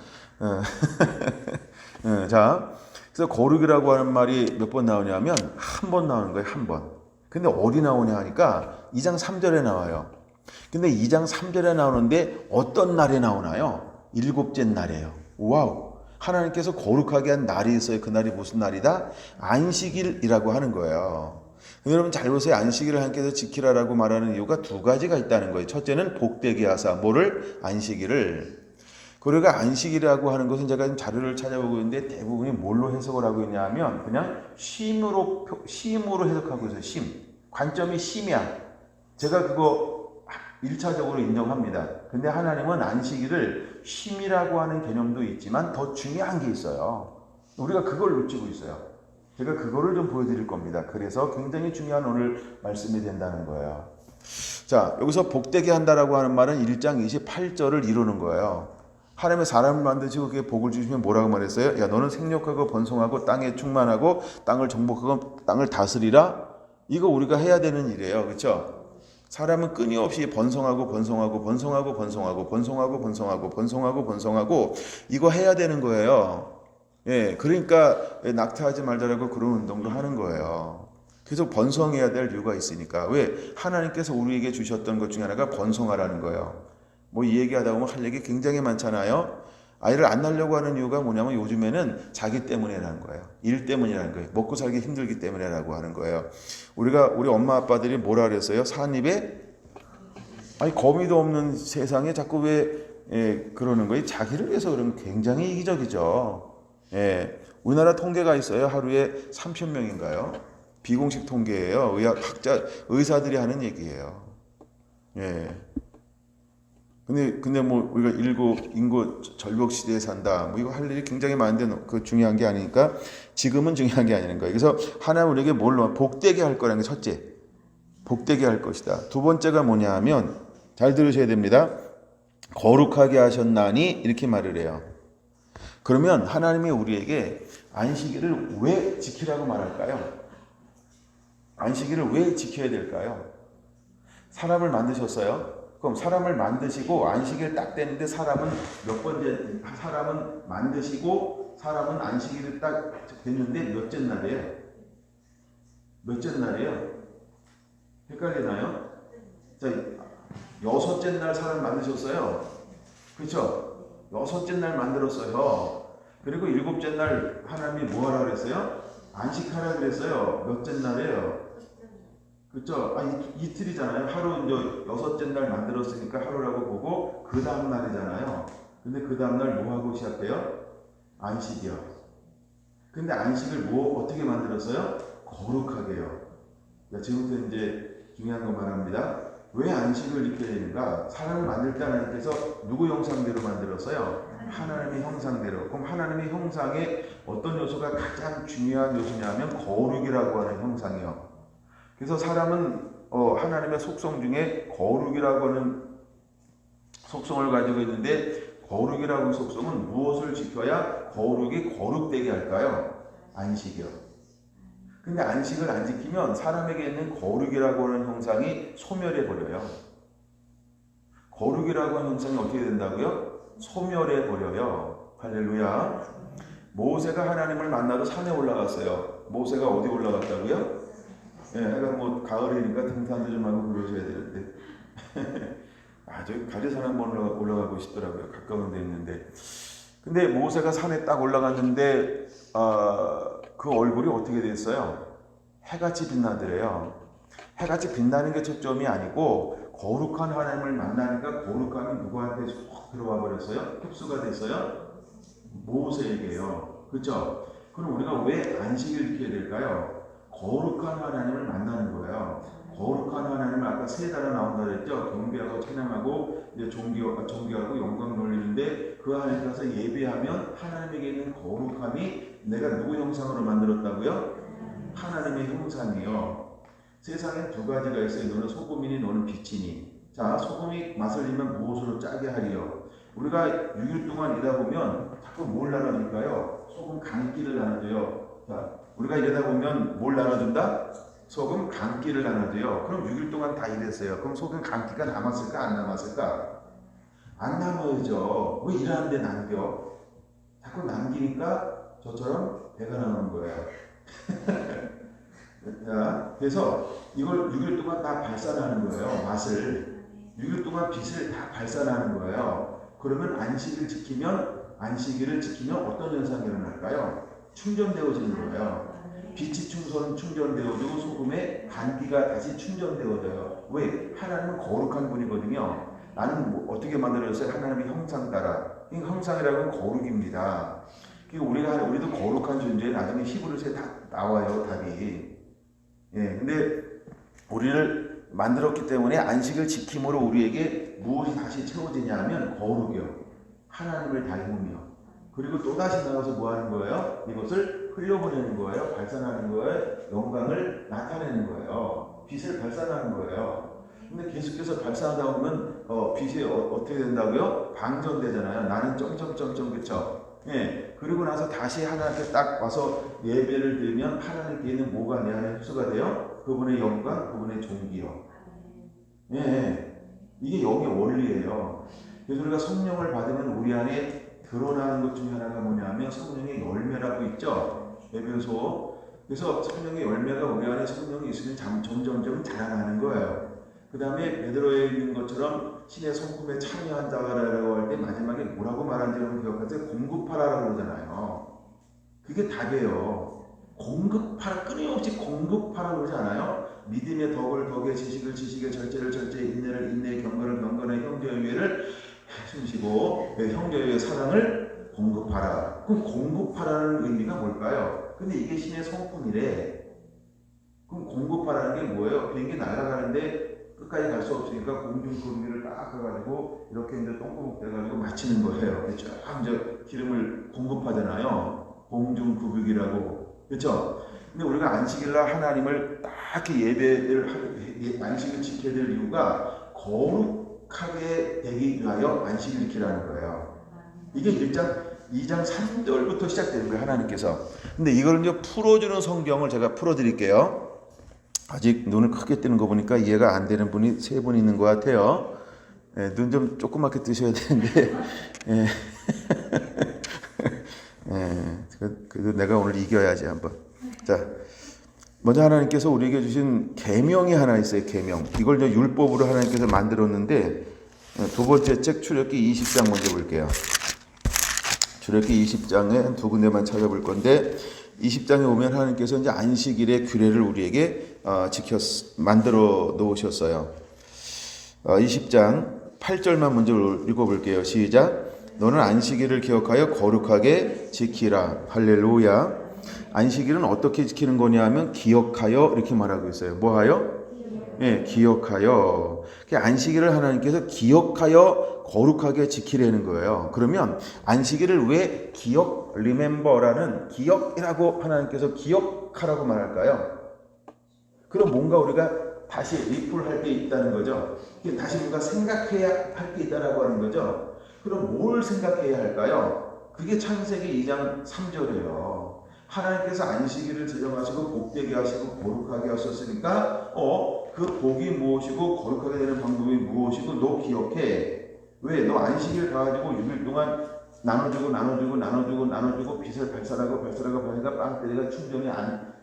자, 그래서 거룩이라고 하는 말이 몇 번 나오냐면 한 번 나오는 거예요, 한 번. 근데 어디 나오냐 하니까 2장 3절에 나와요. 근데 2장 3절에 나오는데 어떤 날에 나오나요? 일곱째 날이에요. 와우. 하나님께서 거룩하게 한 날이 있어요. 그 날이 무슨 날이다? 안식일이라고 하는 거예요. 여러분 잘 보세요. 안식일을 하나님께서 지키라라고 말하는 이유가 두 가지가 있다는 거예요. 첫째는 복되게 하사 뭐를? 안식일을. 그러니까 안식이라고 하는 것은 제가 지금 자료를 찾아보고 있는데 대부분이 뭘로 해석을 하고 있냐 하면 그냥 쉼으로 해석하고 있어요. 쉼. 관점이 쉼이야. 제가 그거 1차적으로 인정합니다. 근데 하나님은 안식일을 쉼이라고 하는 개념도 있지만 더 중요한 게 있어요. 우리가 그걸 놓치고 있어요. 제가 그거를 좀 보여드릴 겁니다. 그래서 굉장히 중요한 오늘 말씀이 된다는 거예요. 자, 여기서 복되게 한다라고 하는 말은 1장 28절을 이루는 거예요. 하나님의 사람을 만드시고 그게 복을 주시면 뭐라고 말했어요? 야, 너는 생육하고 번성하고 땅에 충만하고 땅을 정복하고 땅을 다스리라. 이거 우리가 해야 되는 일이에요. 그렇죠? 사람은 끊임없이 번성하고 이거 해야 되는 거예요. 예, 그러니까 낙태하지 말자라고 그런 운동도 하는 거예요. 계속 번성해야 될 이유가 있으니까. 왜? 하나님께서 우리에게 주셨던 것 중에 하나가 번성하라는 거예요. 뭐 이 얘기하다 보면 할 얘기 굉장히 많잖아요. 아이를 안 낳으려고 하는 이유가 뭐냐면 요즘에는 자기 때문이라는 거예요. 일 때문이라는 거예요. 먹고 살기 힘들기 때문이라고 하는 거예요. 우리 엄마 아빠들이 뭐라 그랬어요? 산입에 거미도 없는 세상에 자꾸 왜 그러는 거예요? 자기를 위해서 그러면 굉장히 이기적이죠. 예, 우리나라 통계가 있어요. 하루에 3,000명인가요? 비공식 통계예요. 의사들이 하는 얘기예요. 예. 근데 뭐 우리가 인구 절벽 시대에 산다. 뭐 이거 할 일이 굉장히 많은데 그 중요한 게 아니니까 지금은 중요한 게 아닌 거예요. 그래서 하나님 우리에게 뭘로 복되게 할 거라는 게 첫째. 복되게 할 것이다. 두 번째가 뭐냐 하면 잘 들으셔야 됩니다. 거룩하게 하셨나니 이렇게 말을 해요. 그러면 하나님이 우리에게 안식일을 왜 지키라고 말할까요? 안식일을 왜 지켜야 될까요? 사람을 만드셨어요. 그럼 사람을 만드시고 안식일 딱 되는데 사람은 만드시고 사람은 안식일이 딱 됐는데 몇째 날이에요? 몇째 날이에요? 헷갈리나요? 자, 여섯째 날 사람 만드셨어요. 그렇죠? 여섯째 날 만들었어요. 그리고 일곱째 날 하나님이 뭐 하라 그랬어요? 안식하라 그랬어요. 몇째 날이에요? 그렇죠? 이틀이잖아요. 하루 이제 여섯째 날 만들었으니까 하루라고 보고 그 다음 날이잖아요. 근데 그 다음 날 뭐 하고 시작해요? 안식이요. 근데 안식을 어떻게 만들었어요? 거룩하게요. 지금부터 이제 중요한 거 말합니다. 왜 안식을 지켜야 되는가? 사람을 만들 때 하나님께서 누구 형상대로 만들었어요? 하나님의 형상대로. 그럼 하나님의 형상에 어떤 요소가 가장 중요한 요소냐면 거룩이라고 하는 형상이요. 그래서 사람은 하나님의 속성 중에 거룩이라고 하는 속성을 가지고 있는데 거룩이라고 하는 속성은 무엇을 지켜야 거룩이 거룩되게 할까요? 안식이요. 근데 안식을 안 지키면 사람에게 있는 거룩이라고 하는 형상이 소멸해 버려요. 거룩이라고 하는 형상이 어떻게 된다고요? 소멸해 버려요. 할렐루야. 모세가 하나님을 만나러 산에 올라갔어요. 모세가 어디 올라갔다고요? 예, 그러니까 뭐 가을이니까 등산도 좀 하고 그러셔야 되는데 저기 가리산 한번 올라가고 싶더라고요. 가까운 데 있는데. 근데 모세가 산에 딱 올라갔는데 그 얼굴이 어떻게 됐어요? 해같이 빛나더래요. 해같이 빛나는 게 초점이 아니고 거룩한 하나님을 만나니까 거룩함이 누구한테 쏙 들어와 버렸어요? 흡수가 됐어요? 모세에게요. 그렇죠? 그럼 우리가 왜 안식을 지켜야 될까요? 거룩한 하나님을 만나는 거예요. 거룩한 하나님을 아까 세 단어 나온다 그랬죠? 경배하고 찬양하고 이제 존귀하고 영광 돌리는데 그 안에 가서 예배하면 하나님에게 있는 거룩함이 내가 누구 형상으로 만들었다고요? 하나님의 형상이요. 세상에 두 가지가 있어요. 너는 소금이니 너는 빛이니. 자, 소금이 맛을 내면 무엇으로 짜게 하리요? 우리가 6일 동안 일하다 보면 자꾸 뭘 나눠줄까요? 소금 강기를 나눠줘요. 자, 우리가 이러다 보면 뭘 나눠준다? 소금 강기를 나눠줘요. 그럼 6일 동안 다 일했어요. 그럼 소금 강기가 남았을까 안 남았을까? 안 남아야죠. 왜 일하는데 남겨? 자꾸 남기니까 저처럼 배가 나오는 거예요. 자, 그래서 이걸 6일 동안 다 발산하는 거예요. 맛을. 6일 동안 빛을 다 발산하는 거예요. 그러면 안식일을 지키면 어떤 현상이 일어날까요? 충전되어지는 거예요. 빛이 충전되어지고 소금의 단기가 다시 충전되어져요. 왜? 하나님은 거룩한 분이거든요. 나는 어떻게 만들어졌어요? 하나님의 형상 따라. 이 형상이라는 건 거룩입니다. 우리도 거룩한 존재. 나중에 히브리서에 다 나와요, 답이. 예, 근데 우리를 만들었기 때문에 안식을 지킴으로 우리에게 무엇이 다시 채워지냐 하면 거룩이요. 하나님을 닮으며. 그리고 또다시 나가서 뭐 하는 거예요? 이것을 흘려보내는 거예요. 발산하는 거예요. 영광을 나타내는 거예요. 빛을 발산하는 거예요. 근데 계속해서 발산하다 보면 빛이 어떻게 된다고요? 방전되잖아요. 나는 점점점점 그쵸? 예. 그리고 나서 다시 하나님께 딱 와서 예배를 드리면 하나님께 있는 뭐가 내 안에 흡수가 돼요? 그분의 영광, 그분의 존귀요. 예. 이게 영의 원리예요. 그래서 우리가 성령을 받으면 우리 안에 드러나는 것 중에 하나가 뭐냐면 성령의 열매라고 있죠. 에베소. 그래서 성령의 열매가 우리 안에 성령이 있으면 점점점 자라나는 거예요. 그 다음에 베드로에 있는 것처럼 신의 성품에 참여한 자라라고 할 때 마지막에 뭐라고 말하는지 여러분 기억하세요? 공급하라라고 그러잖아요. 그게 답이에요. 공급하라, 끊임없이 공급하라고 그러지 않아요? 믿음의 덕에 지식을 지식에 절제를 절제에 인내를 인내에 경건을 경건에 형제의회를 숨쉬고 형제의 사랑을 공급하라. 그럼 공급하라는 의미가 뭘까요? 근데 이게 신의 성품이래. 그럼 공급하라는 게 뭐예요? 비행기 날아가는데 끝까지 갈 수 없으니까 공중급유를 딱 해가지고 이렇게 이제 똥구멍 떼가지고 마치는 거예요. 그렇죠? 이제 기름을 공급하잖아요. 공중급유기라고. 그렇죠? 근데 우리가 안식일날 하나님을 딱 예배를 안식을 지켜야 될 이유가 거룩하게 되기 위하여 안식을 지키라는 거예요. 이게 2장 3절부터 시작되는 거예요. 하나님께서. 근데 이걸 이제 풀어주는 성경을 제가 풀어드릴게요. 아직 눈을 크게 뜨는 거 보니까 이해가 안 되는 분이 3분 있는 것 같아요. 예, 눈 좀 조그맣게 뜨셔야 되는데. 예. 예, 그래도 내가 오늘 이겨야지 한번. 자, 먼저 하나님께서 우리에게 주신 계명이 하나 있어요. 계명. 이걸 이제 율법으로 하나님께서 만들었는데 두 번째 책 출애굽기 20장 먼저 볼게요. 출애굽기 20장에 두 군데만 찾아볼 건데 20장에 보면 하나님께서 이제 안식일의 규례를 우리에게 만들어 놓으셨어요. 20장 8절만 먼저 읽어볼게요. 시작. 너는 안식일을 기억하여 거룩하게 지키라. 할렐루야. 안식일은 어떻게 지키는 거냐 하면 기억하여 이렇게 말하고 있어요. 뭐하여? 예, 기억하여. 안식일을 하나님께서 기억하여 거룩하게 지키려는 거예요. 그러면 안식일을 왜 remember라는 기억이라고 하나님께서 기억하라고 말할까요? 그럼 뭔가 우리가 다시 리플할 게 있다는 거죠. 다시 뭔가 생각해야 할 게 있다라고 하는 거죠. 그럼 뭘 생각해야 할까요? 그게 창세기 2장 3절이에요. 하나님께서 안식일을 지정하시고 복되게 하시고 거룩하게 하셨으니까 그 복이 무엇이고 거룩하게 되는 방법이 무엇이고 너 기억해. 왜? 너 안식일 가지고 6일 동안 나눠주고 빛을 발산하고 하니까 빵때리가 충전이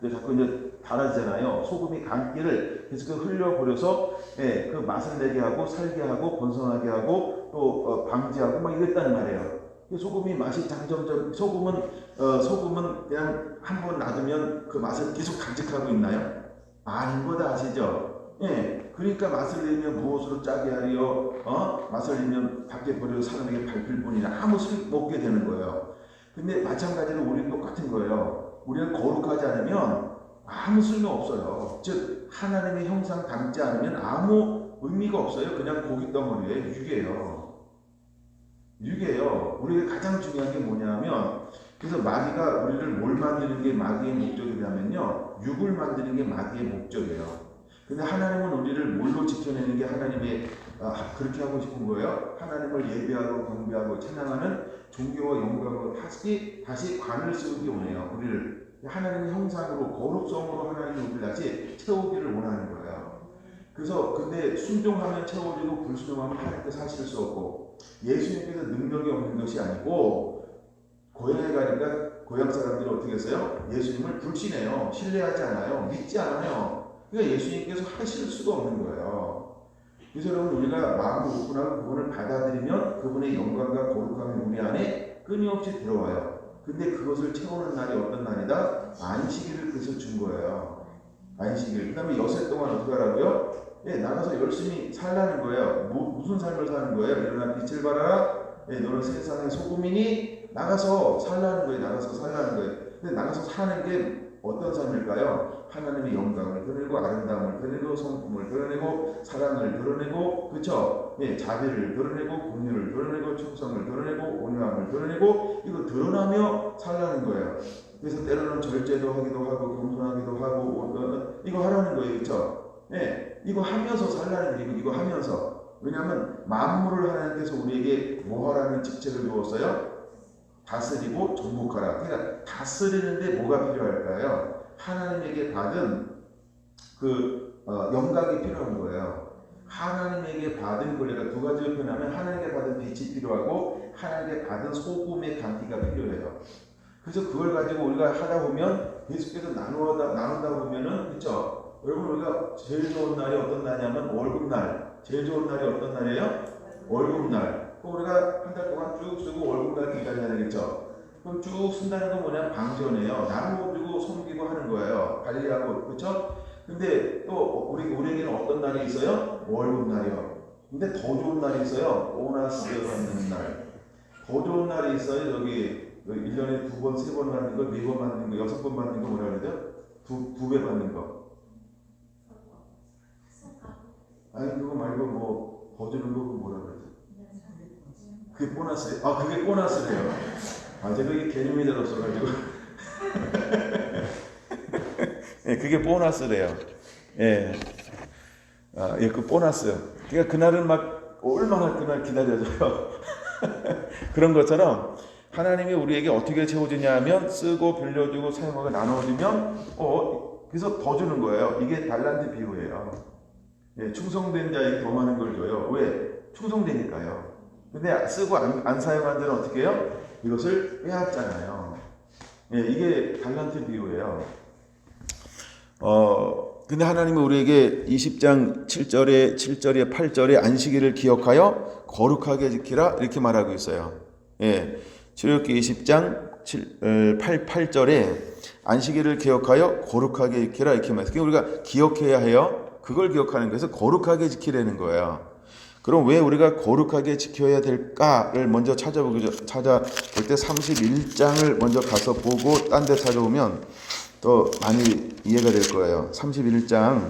자꾸 이제 달아지잖아요. 소금이 강기를 계속 흘려버려서 그 맛을 내게 하고 살게 하고 번성하게 하고 또 방지하고 막 이랬단 말이에요. 소금이 맛이 소금은 그냥 한번 놔두면 그 맛을 계속 간직하고 있나요? 아닌 거다 아시죠? 예. 그러니까 맛을 내면 무엇으로 짜게 하리요? 맛을 내면 밖에 버려 사람에게 밟힐 뿐이라 아무 술 먹게 되는 거예요. 근데 마찬가지로 우리는 똑같은 거예요. 우리가 거룩하지 않으면 아무 쓸모 없어요. 즉 하나님의 형상 닮지 않으면 아무 의미가 없어요. 그냥 고기 덩어리에 육이에요. 우리가 가장 중요한 게 뭐냐면 그래서 마귀가 우리를 뭘 만드는 게 마귀의 목적이라면요. 육을 만드는 게 마귀의 목적이에요. 근데 하나님은 우리를 뭘로 지켜내는 게 하나님의 그렇게 하고 싶은 거예요. 하나님을 예배하고 경배하고 찬양하는 존경과 영광으로 다시 관을 씌우기 원해요. 우리를 하나님의 형상으로 거룩성으로 하나님이 우리를 다시 채우기를 원하는 거예요. 그래서 근데 순종하면 채워지고 불순종하면 하나님께서 하실 수 없고, 예수님께서 능력이 없는 것이 아니고 고향에 가니까 고향 사람들이 어떻게 했어요? 예수님을 불신해요. 신뢰하지 않아요. 믿지 않아요. 그러니까 예수님께서 하실 수가 없는 거예요. 그래서 여러분, 우리가 마음을 오픈하고 그분을 받아들이면 그분의 영광과 거룩함이 우리 안에 끊임없이 들어와요. 근데 그것을 채우는 날이 어떤 날이다? 안식일을 그래서 준 거예요. 안식일. 그 다음에 여세 동안 어떻게 하라고요? 예, 나가서 열심히 살라는 거예요. 무슨 삶을 사는 거예요? 일어나 빛을 발하라. 예, 너는 세상의 소금이니 나가서 살라는 거예요. 나가서 살라는 거예요. 근데 나가서 사는 게 어떤 삶일까요? 하나님의 영광을 드러내고 아름다움을 드러내고 성품을 드러내고 사랑을 드러내고, 그렇죠? 예, 자비를 드러내고 공유를 드러내고 충성을 드러내고 온유함을 드러내고, 이거 드러나며 살라는 거예요. 그래서 때로는 절제도 하기도 하고 겸손하기도 하고 이거 하라는 거예요. 그렇죠? 예, 이거 하면서 살라는 거예요. 이거 하면서. 왜냐하면 만물을 하나님께서 우리에게 뭐 하라는 직책을 주었어요? 다스리고 정복하라. 그러니까 다스리는데 뭐가 필요할까요? 하나님에게 받은 영광이 필요한 거예요. 하나님에게 받은 걸 내가 두 가지로 표현하면, 하나님에게 받은 빛이 필요하고 하나님에게 받은 소금의 강기가 필요해요. 그래서 그걸 가지고 우리가 하다 보면 계속해서 나누다 보면은, 그렇죠? 여러분, 우리가 제일 좋은 날이 어떤 날이냐면 월급날. 제일 좋은 날이 어떤 날이에요? 월급날. 우리가 한 달 동안 쭉 쓰고 월급날 기다려야 되겠죠? 그럼 쭉 쓴다는 건 뭐냐면 방전이에요. 나누고 섬기고 하는 거예요. 관리하고, 그렇죠? 근데 또 우리에게는 어떤 날이 있어요? 월급날이요. 근데 더 좋은 날이 있어요. 보너스 받는 날. 더 좋은 날이 있어요. 여기 1년에 2번, 3번 받는 거, 4번 받는 거, 6번 받는 거 뭐라 그래야 돼요? 두 배 받는 거. 아니, 그거 말고 뭐 더 주는 거 뭐라 그러죠? 그게 보너스예요. 아, 그게 보너스래요. 아, 제가 이게 개념이 잘 없어가지고. 예, 그게 보너스래요. 예. 아, 예, 그 보너스. 그러니까 그날은 막 얼마나 그날 기다려져요. 그런 것처럼 하나님이 우리에게 어떻게 채워주냐 하면, 쓰고 빌려주고 사용하고 나눠주면 그래서 더 주는 거예요. 이게 달란트 비유예요. 예, 충성된 자에게 더 많은 걸 줘요. 왜? 충성되니까요. 근데 쓰고 안 사용한 자는 어떻게 해요? 이것을 빼앗잖아요. 예, 이게 달란트 비유예요. 근데 하나님은 우리에게 20장 7절에 8절에 안식일을 기억하여 거룩하게 지키라 이렇게 말하고 있어요. 예, 출애굽기 20장 8절에 안식일을 기억하여 거룩하게 지키라 이렇게 말해요. 우리가 기억해야 해요. 그걸 기억하는 거에서 거룩하게 지키라는 거예요. 그럼 왜 우리가 거룩하게 지켜야 될까를 먼저 찾아볼 때 31장을 먼저 가서 보고 딴 데 찾아보면 또 많이 이해가 될 거예요. 31장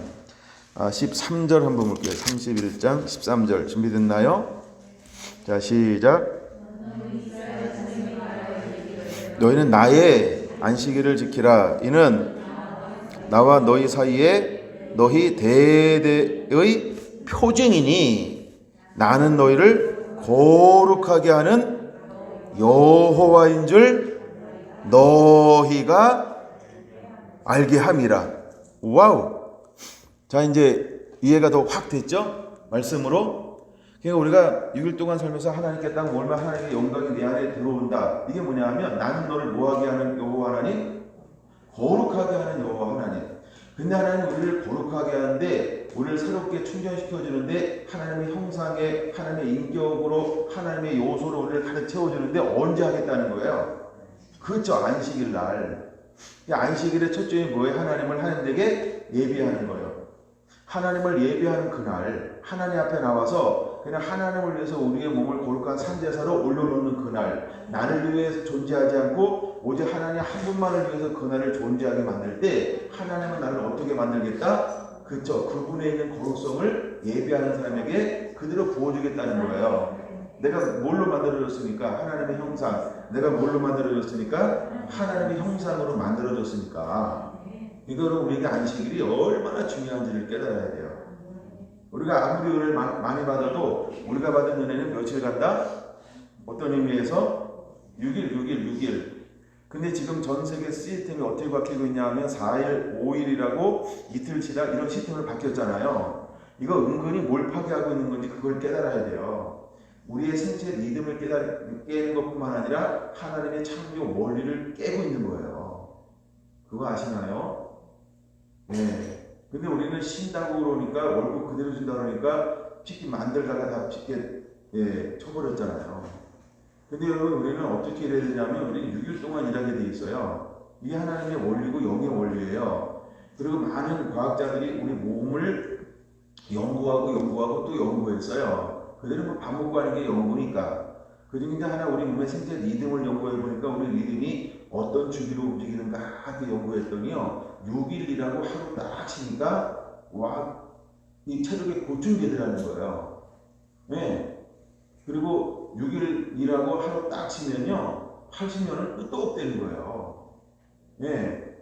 13절 한번 볼게요. 31장 13절 준비됐나요? 자, 시작. 너희는 나의 안식일을 지키라. 이는 나와 너희 사이에 너희 대대의 표징이니 나는 너희를 거룩하게 하는 여호와인 줄 너희가 알게 함이라. 와우. 자, 이제 이해가 더 확 됐죠? 말씀으로. 그러니까 우리가 6일 동안 살면서 하나님께 딱 몰면 하나님의 영광이 내 안에 들어온다. 이게 뭐냐 하면, 나는 너를 뭐하게 하는 여호와 하나님? 거룩하게 하는 여호와 하나님. 근데 하나님 우리를 거룩하게 하는데, 우리를 새롭게 충전시켜주는데, 하나님의 형상에, 하나님의 인격으로, 하나님의 요소로 우리를 가득 채워주는데 언제 하겠다는 거예요? 그렇죠. 안식일 날. 안식일의 첫째는 뭐예요? 하나님을 하는 데게 예배하는 거예요. 하나님을 예배하는 그날, 하나님 앞에 나와서 그냥 하나님을 위해서 우리의 몸을 거룩한 산제사로 올려놓는 그날, 나를 위해서 존재하지 않고 오직 하나님 한 분만을 위해서 그날을 존재하게 만들 때, 하나님은 나를 어떻게 만들겠다? 그렇죠. 그분에 있는 거룩성을 예배하는 사람에게 그대로 부어주겠다는 거예요. 내가 뭘로 만들어졌으니까? 하나님의 형상. 내가 뭘로 만들어졌으니까? 하나님의 형상으로 만들어졌으니까. 이거는 우리에게 안식일이 얼마나 중요한지를 깨달아야 돼요. 우리가 아무리 은혜를 많이 받아도 우리가 받은 은혜는 며칠 간다? 어떤 의미에서? 6일. 근데 지금 전 세계 시스템이 어떻게 바뀌고 있냐 하면 4일, 5일이라고 이틀치라 이런 시스템으로 바뀌었잖아요. 이거 은근히 뭘 파괴하고 있는 건지 그걸 깨달아야 돼요. 우리의 생체 리듬을 깨는 것뿐만 아니라 하나님의 창조 원리를 깨고 있는 거예요. 그거 아시나요? 네. 근데 우리는 신다고 그러니까 월급 그대로 준다 그러니까 핏기 만들다가 다 핏게 쳐버렸잖아요. 근데 여러분 우리는 어떻게 일해야 되냐면 우리는 6일 동안 일하게 돼 있어요. 이게 하나님의 원리고 영의 원리예요. 그리고 많은 과학자들이 우리 몸을 연구하고 또 연구했어요. 그들은 뭐 밥 먹고 하는 게 연구니까. 그 중에 하나 우리 몸의 생체 리듬을 연구해 보니까 우리 리듬이 어떤 주기로 움직이는가 하게 연구했더니요. 6일이라고 하루 딱 치니까 와, 이 체력이 보충되더라는 거예요. 네. 그리고 6일이라고 하루 딱 치면요. 80년은 끝도 없다는 거예요. 네.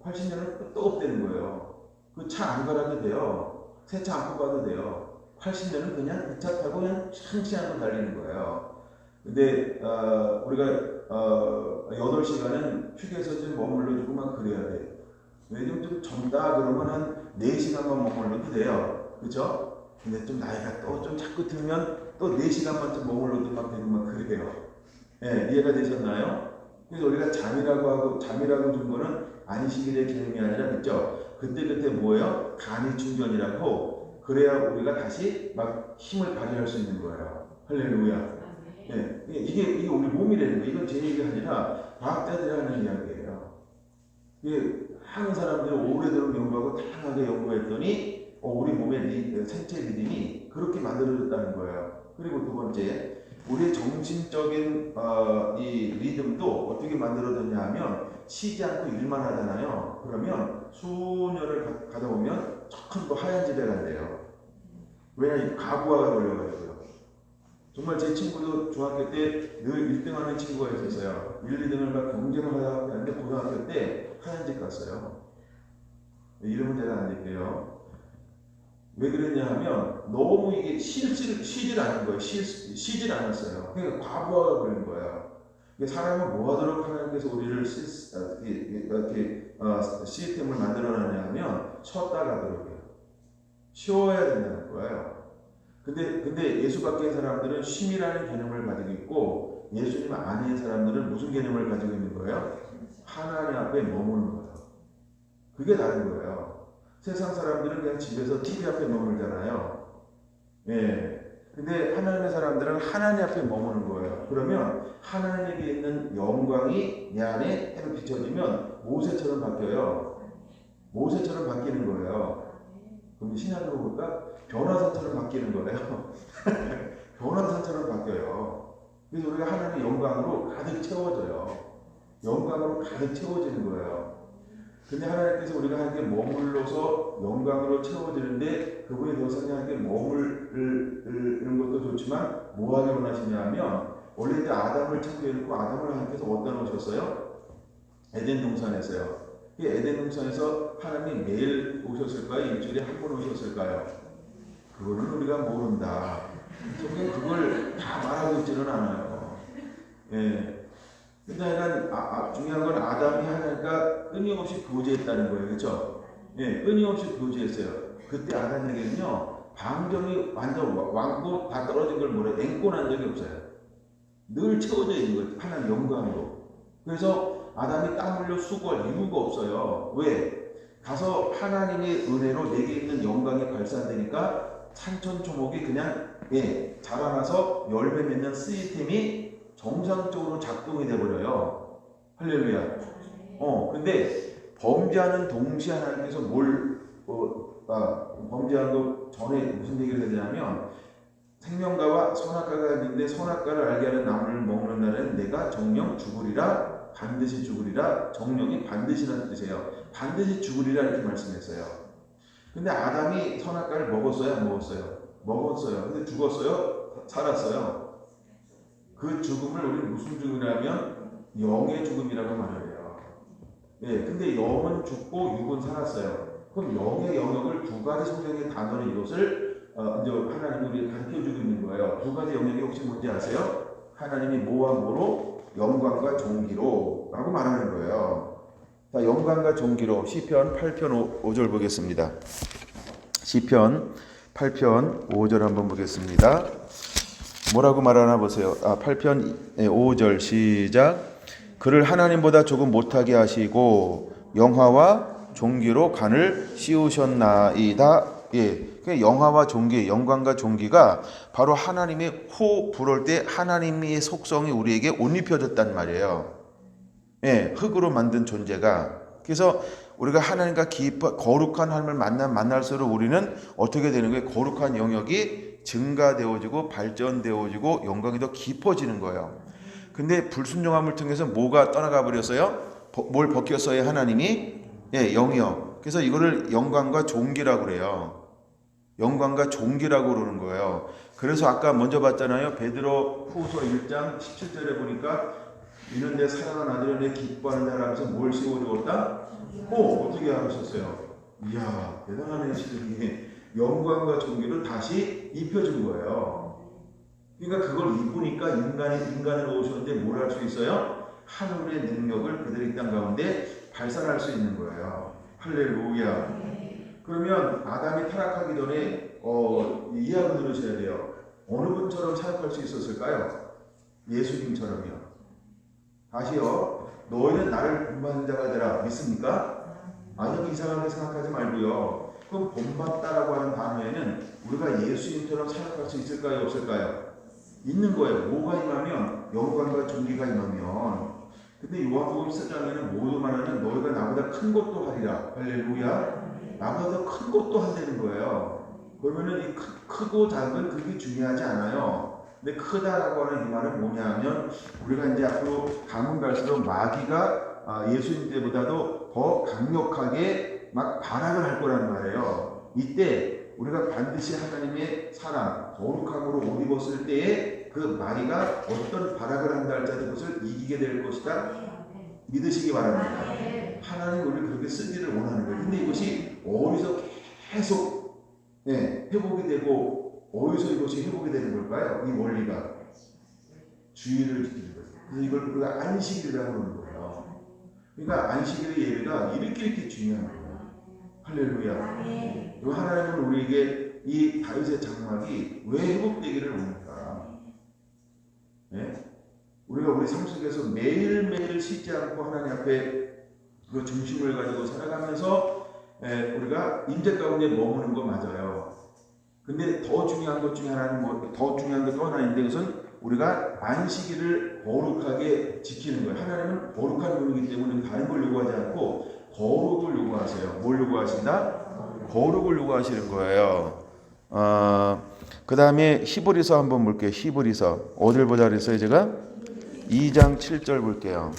80년은 끝도 없다는 거예요. 그 차 안 갈아도 돼요. 새 차 안 뽑아도 돼요. 80년은 그냥 그 차 타고 그냥 샹샹하고 달리는 거예요. 근데 우리가 8시간은 휴게소 좀 머물러주고 막 그래야 돼. 왜냐면 좀 젊다 그러면 한 4시간만 머물러도 돼요. 그죠? 근데 좀 나이가 또 좀 자꾸 들면 또 4시간만 좀 머물러도 막 되고 막 그래요. 예, 이해가 되셨나요? 그래서 우리가 잠이라고 준 거는 안식일의 개념이 아니라 그죠? 그때 뭐예요? 간이 충전이라고 그래야 우리가 다시 막 힘을 발휘할 수 있는 거예요. 할렐루야. 예, 이게 우리 몸이라는 거예요. 이건 제 얘기가 아니라 과학자들이 하는 이야기예요. 이게 하는 사람들이 오래도록 연구하고 다양하게 연구했더니 우리 몸의 생체 리듬이 그렇게 만들어졌다는 거예요. 그리고 두 번째, 우리의 정신적인 이 리듬도 어떻게 만들어졌냐 하면 쉬지 않고 일만 하잖아요. 그러면 수년을 가다 보면 조금 더 하얀 집에 간대요. 왜냐하면 가구화가 걸려가지고요. 정말 제 친구도 중학교 때 늘 1등하는 친구가 있었어요. 1, 2등을 막 경쟁을 하다가 했는데 고등학교 때 하얀 집 갔어요. 이름은 제가 안 낼게요. 왜 그랬냐 하면 너무 이게 쉬질 않은 거예요. 쉬질 않았어요. 그러니까 과부하가 걸린 거예요. 사람은 뭐 하도록 하나님께서 우리를 시스템을 만들어놨냐 하면 쉬었다 가도록요. 쉬어야 된다는 거예요. 근데 예수 밖의 사람들은 쉼이라는 개념을 가지고 있고 예수님 안의 사람들은 무슨 개념을 가지고 있는 거예요? 하나님 앞에 머무는 거예요. 그게 다른 거예요. 세상 사람들은 그냥 집에서 TV 앞에 머물잖아요. 예. 근데 하나님의 사람들은 하나님 앞에 머무는 거예요. 그러면 하나님에게 있는 영광이 내 안에 해로 비춰지면 모세처럼 바뀌어요. 모세처럼 바뀌는 거예요. 그럼 신약으로 볼까? 변화산처럼 바뀌는 거예요. 변화산처럼 바뀌어요. 그래서 우리가 하나님의 영광으로 가득 채워져요. 영광으로 가득 채워지는 거예요. 근데 하나님께서 우리가 하나님께 머물러서 영광으로 채워지는데 그분이 더 상냥하게 머무르는 것도 좋지만 뭐하게 원하시냐 하면 원래 이제 아담을 창조해놓고 아담을 하나님께서 어디다 놓으셨어요? 에덴 동산에서요. 이 에덴 동산에서 하나님이 매일 오셨을까요? 일주일에 한 번 오셨을까요? 그거는 우리가 모른다. 성경 그걸 다 말하고 있지는 않아요. 예. 근데 중요한 건 아담이 하나님과 끊임없이 교제했다는 거예요. 그렇죠? 예, 끊임없이 교제했어요. 그때 아담에게는요. 방정이 완전 왕고 다 떨어진 걸 뭐래 앵꼬난 적이 없어요. 늘 채워져 있는 거예요. 하나님 영광으로. 그래서 아담이 땀 흘려 수고할 이유가 없어요. 왜? 가서 하나님의 은혜로 내게 있는 영광이 발산되니까 산천초목이 그냥 자라나서 열매 맺는 시스템이 정상적으로 작동이 돼버려요. 할렐루야. 근데 범죄하는 동시에 하나님께서 범죄하는 것 전에 무슨 얘기를 하냐면 생명과와 선악과가 있는데 선악과를 알게 하는 나무를 먹는 날에는 내가 정령 죽으리라. 반드시 죽으리라. 정령이 반드시라는 뜻이에요. 반드시 죽으리라 이렇게 말씀했어요. 근데 아담이 선악과를 먹었어요? 안 먹었어요? 먹었어요. 근데 죽었어요? 살았어요? 그 죽음을 우리는 무슨 죽음이라면 영의 죽음이라고 말을 해요. 예, 근데 영은 죽고 육은 살았어요. 그럼 영의 영역을 두 가지 성경의 단어로 이것을 이제 하나님이 우리를 가르쳐주고 있는 거예요. 두 가지 영역이 혹시 뭔지 아세요? 하나님이 뭐와 뭐로? 영광과 존귀로 라고 말하는 거예요. 자, 영광과 존귀로 시편 8편 5절 보겠습니다. 시편 8편 5절 한번 보겠습니다. 뭐라고 말하나 보세요. 8편 5절 시작. 그를 하나님보다 조금 못하게 하시고 영화와 존귀로 간을 씌우셨나이다. 그 영화와 존귀, 영광과 존귀가 바로 하나님의 호 불을 때 하나님의 속성이 우리에게 옷 입혀졌단 말이에요. 흙으로 만든 존재가. 그래서 우리가 하나님과 거룩한 하나님을 만날수록 우리는 어떻게 되는 거예요? 거룩한 영역이 증가되어지고 발전되어지고 영광이 더 깊어지는 거예요. 근데 불순종함을 통해서 뭐가 떠나가 버렸어요? 뭘 벗겼어요? 하나님이? 영이요. 그래서 이거를 영광과 존귀라고 그래요. 영광과 존귀라고 그러는 거예요. 그래서 아까 먼저 봤잖아요. 베드로 후서 1장 17절에 보니까 이는 내 사랑하는 아들은 내 기뻐하는 자라 하면서 뭘 씌워주었다? 어떻게 하셨어요? 이야, 대단하네요. 시들이 영광과 존귀를 다시 입혀준 거예요. 그러니까 그걸 입으니까 인간으로 오셨는데 뭘 할 수 있어요? 하늘의 능력을 그들의 땅 가운데 발산할 수 있는 거예요. 할렐루야. 그러면 아담이 타락하기 전에 이해하고 들으셔야 돼요. 어느 분처럼 사역할 수 있었을까요? 예수님처럼요. 다시요. 너희는 나를 본받는 자가 되라. 믿습니까? 아니요, 이상하게 생각하지 말고요. 그럼 본받다라고 하는 단어에는 우리가 예수님처럼 사역할 수 있을까요? 없을까요? 있는 거예요. 뭐가 임하면? 영광과 존귀가 임하면. 근데 요한복음 4장에는 모두 말하는 너희가 나보다 큰 것도 하리라. 할렐루야. 나보다 큰 것도 한다는 거예요. 그러면은 이 크고 작은 그게 중요하지 않아요. 근데 크다라고 하는 이 말은 뭐냐면 우리가 이제 앞으로 가면 갈수록 마귀가 예수님 때보다도 더 강력하게 막 발악을 할 거라는 말이에요. 이때 우리가 반드시 하나님의 사랑, 거룩함으로 옷 입었을 때에 그 마귀가 어떤 발악을 한다 할지라도 그것을 이기게 될 것이다. 믿으시기 바랍니다. 하나님 우리를 그렇게 쓰기를 원하는 거예요. 근데 이것이 어디서 계속 회복이 되고 어디서 이것이 회복이 되는 걸까요? 이 원리가 주의를 지키는 거예요. 그래서 이걸 우리가 안식일이라고 하는 거예요. 그러니까 안식일의 예배가 이렇게 중요한 거예요. 할렐루야. 하나님은 우리에게 이 다윗의 장막이 왜 회복되기를 원할까? 우리가 우리 삶 속에서 매일매일 쉬지 않고 하나님 앞에 그 중심을 가지고 살아가면서 우리가 임재 가운데 머무는 거 맞아요. 근데 더 중요한 것 중에 하나는 더 중요한 것 또 하나 있는데 그것은 우리가 안식일을 거룩하게 지키는 거예요. 하나님은 거룩한 분이기 때문에 다른 걸 요구하지 않고 거룩을 요구하세요. 뭘 요구하신다? 거룩을 요구하시는 거예요. 그 다음에 히브리서 한번 볼게요. 히브리서 어딜 보자 그랬어요 제가? 2장 7절 볼게요.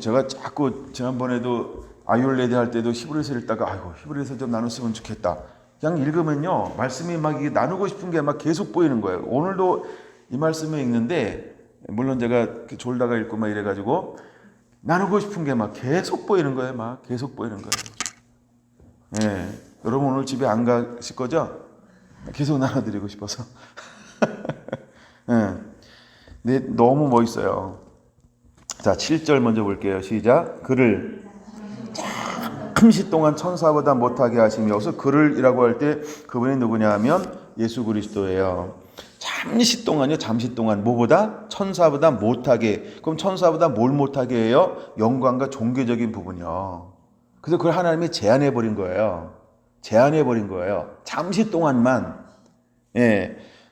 제가 자꾸 지난번에도 아이올레디 할 때도 히브리서 읽다가 히브리서 좀 나눴으면 좋겠다. 그냥 읽으면요 말씀이 막 이게 나누고 싶은 게 막 계속 보이는 거예요. 오늘도 이 말씀을 읽는데 물론 제가 졸다가 읽고 막 이래가지고 나누고 싶은 게 막 계속 보이는 거예요. 막 계속 보이는 거예요. 여러분 오늘 집에 안 가실 거죠? 계속 나눠드리고 싶어서. 근데 너무 멋있어요. 자, 7절 먼저 볼게요. 시작. 그를 잠시 동안 천사보다 못하게 하시며, 여기서 그를이라고 할 때 그분이 누구냐 하면 예수 그리스도예요. 잠시 동안요. 잠시 동안 뭐보다? 천사보다 못하게. 그럼 천사보다 뭘 못하게 해요? 영광과 종교적인 부분이요. 그래서 그걸 하나님이 제한해 버린 거예요. 제한해 버린 거예요. 잠시 동안만.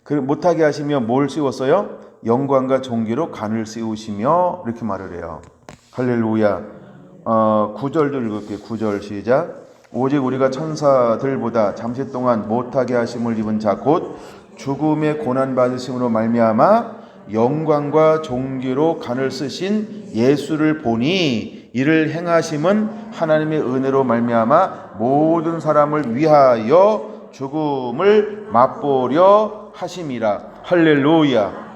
그 못하게 하시며 뭘 씌웠어요? 영광과 존귀로 간을 씌우시며 이렇게 말을 해요. 할렐루야. 9절도 읽을게요. 9절 시작. 오직 우리가 천사들보다 잠시 동안 못하게 하심을 입은 자 곧 죽음의 고난 받으심으로 말미암아 영광과 존귀로 간을 쓰신 예수를 보니 이를 행하심은 하나님의 은혜로 말미암아 모든 사람을 위하여 죽음을 맛보려 하심이라. 할렐루야.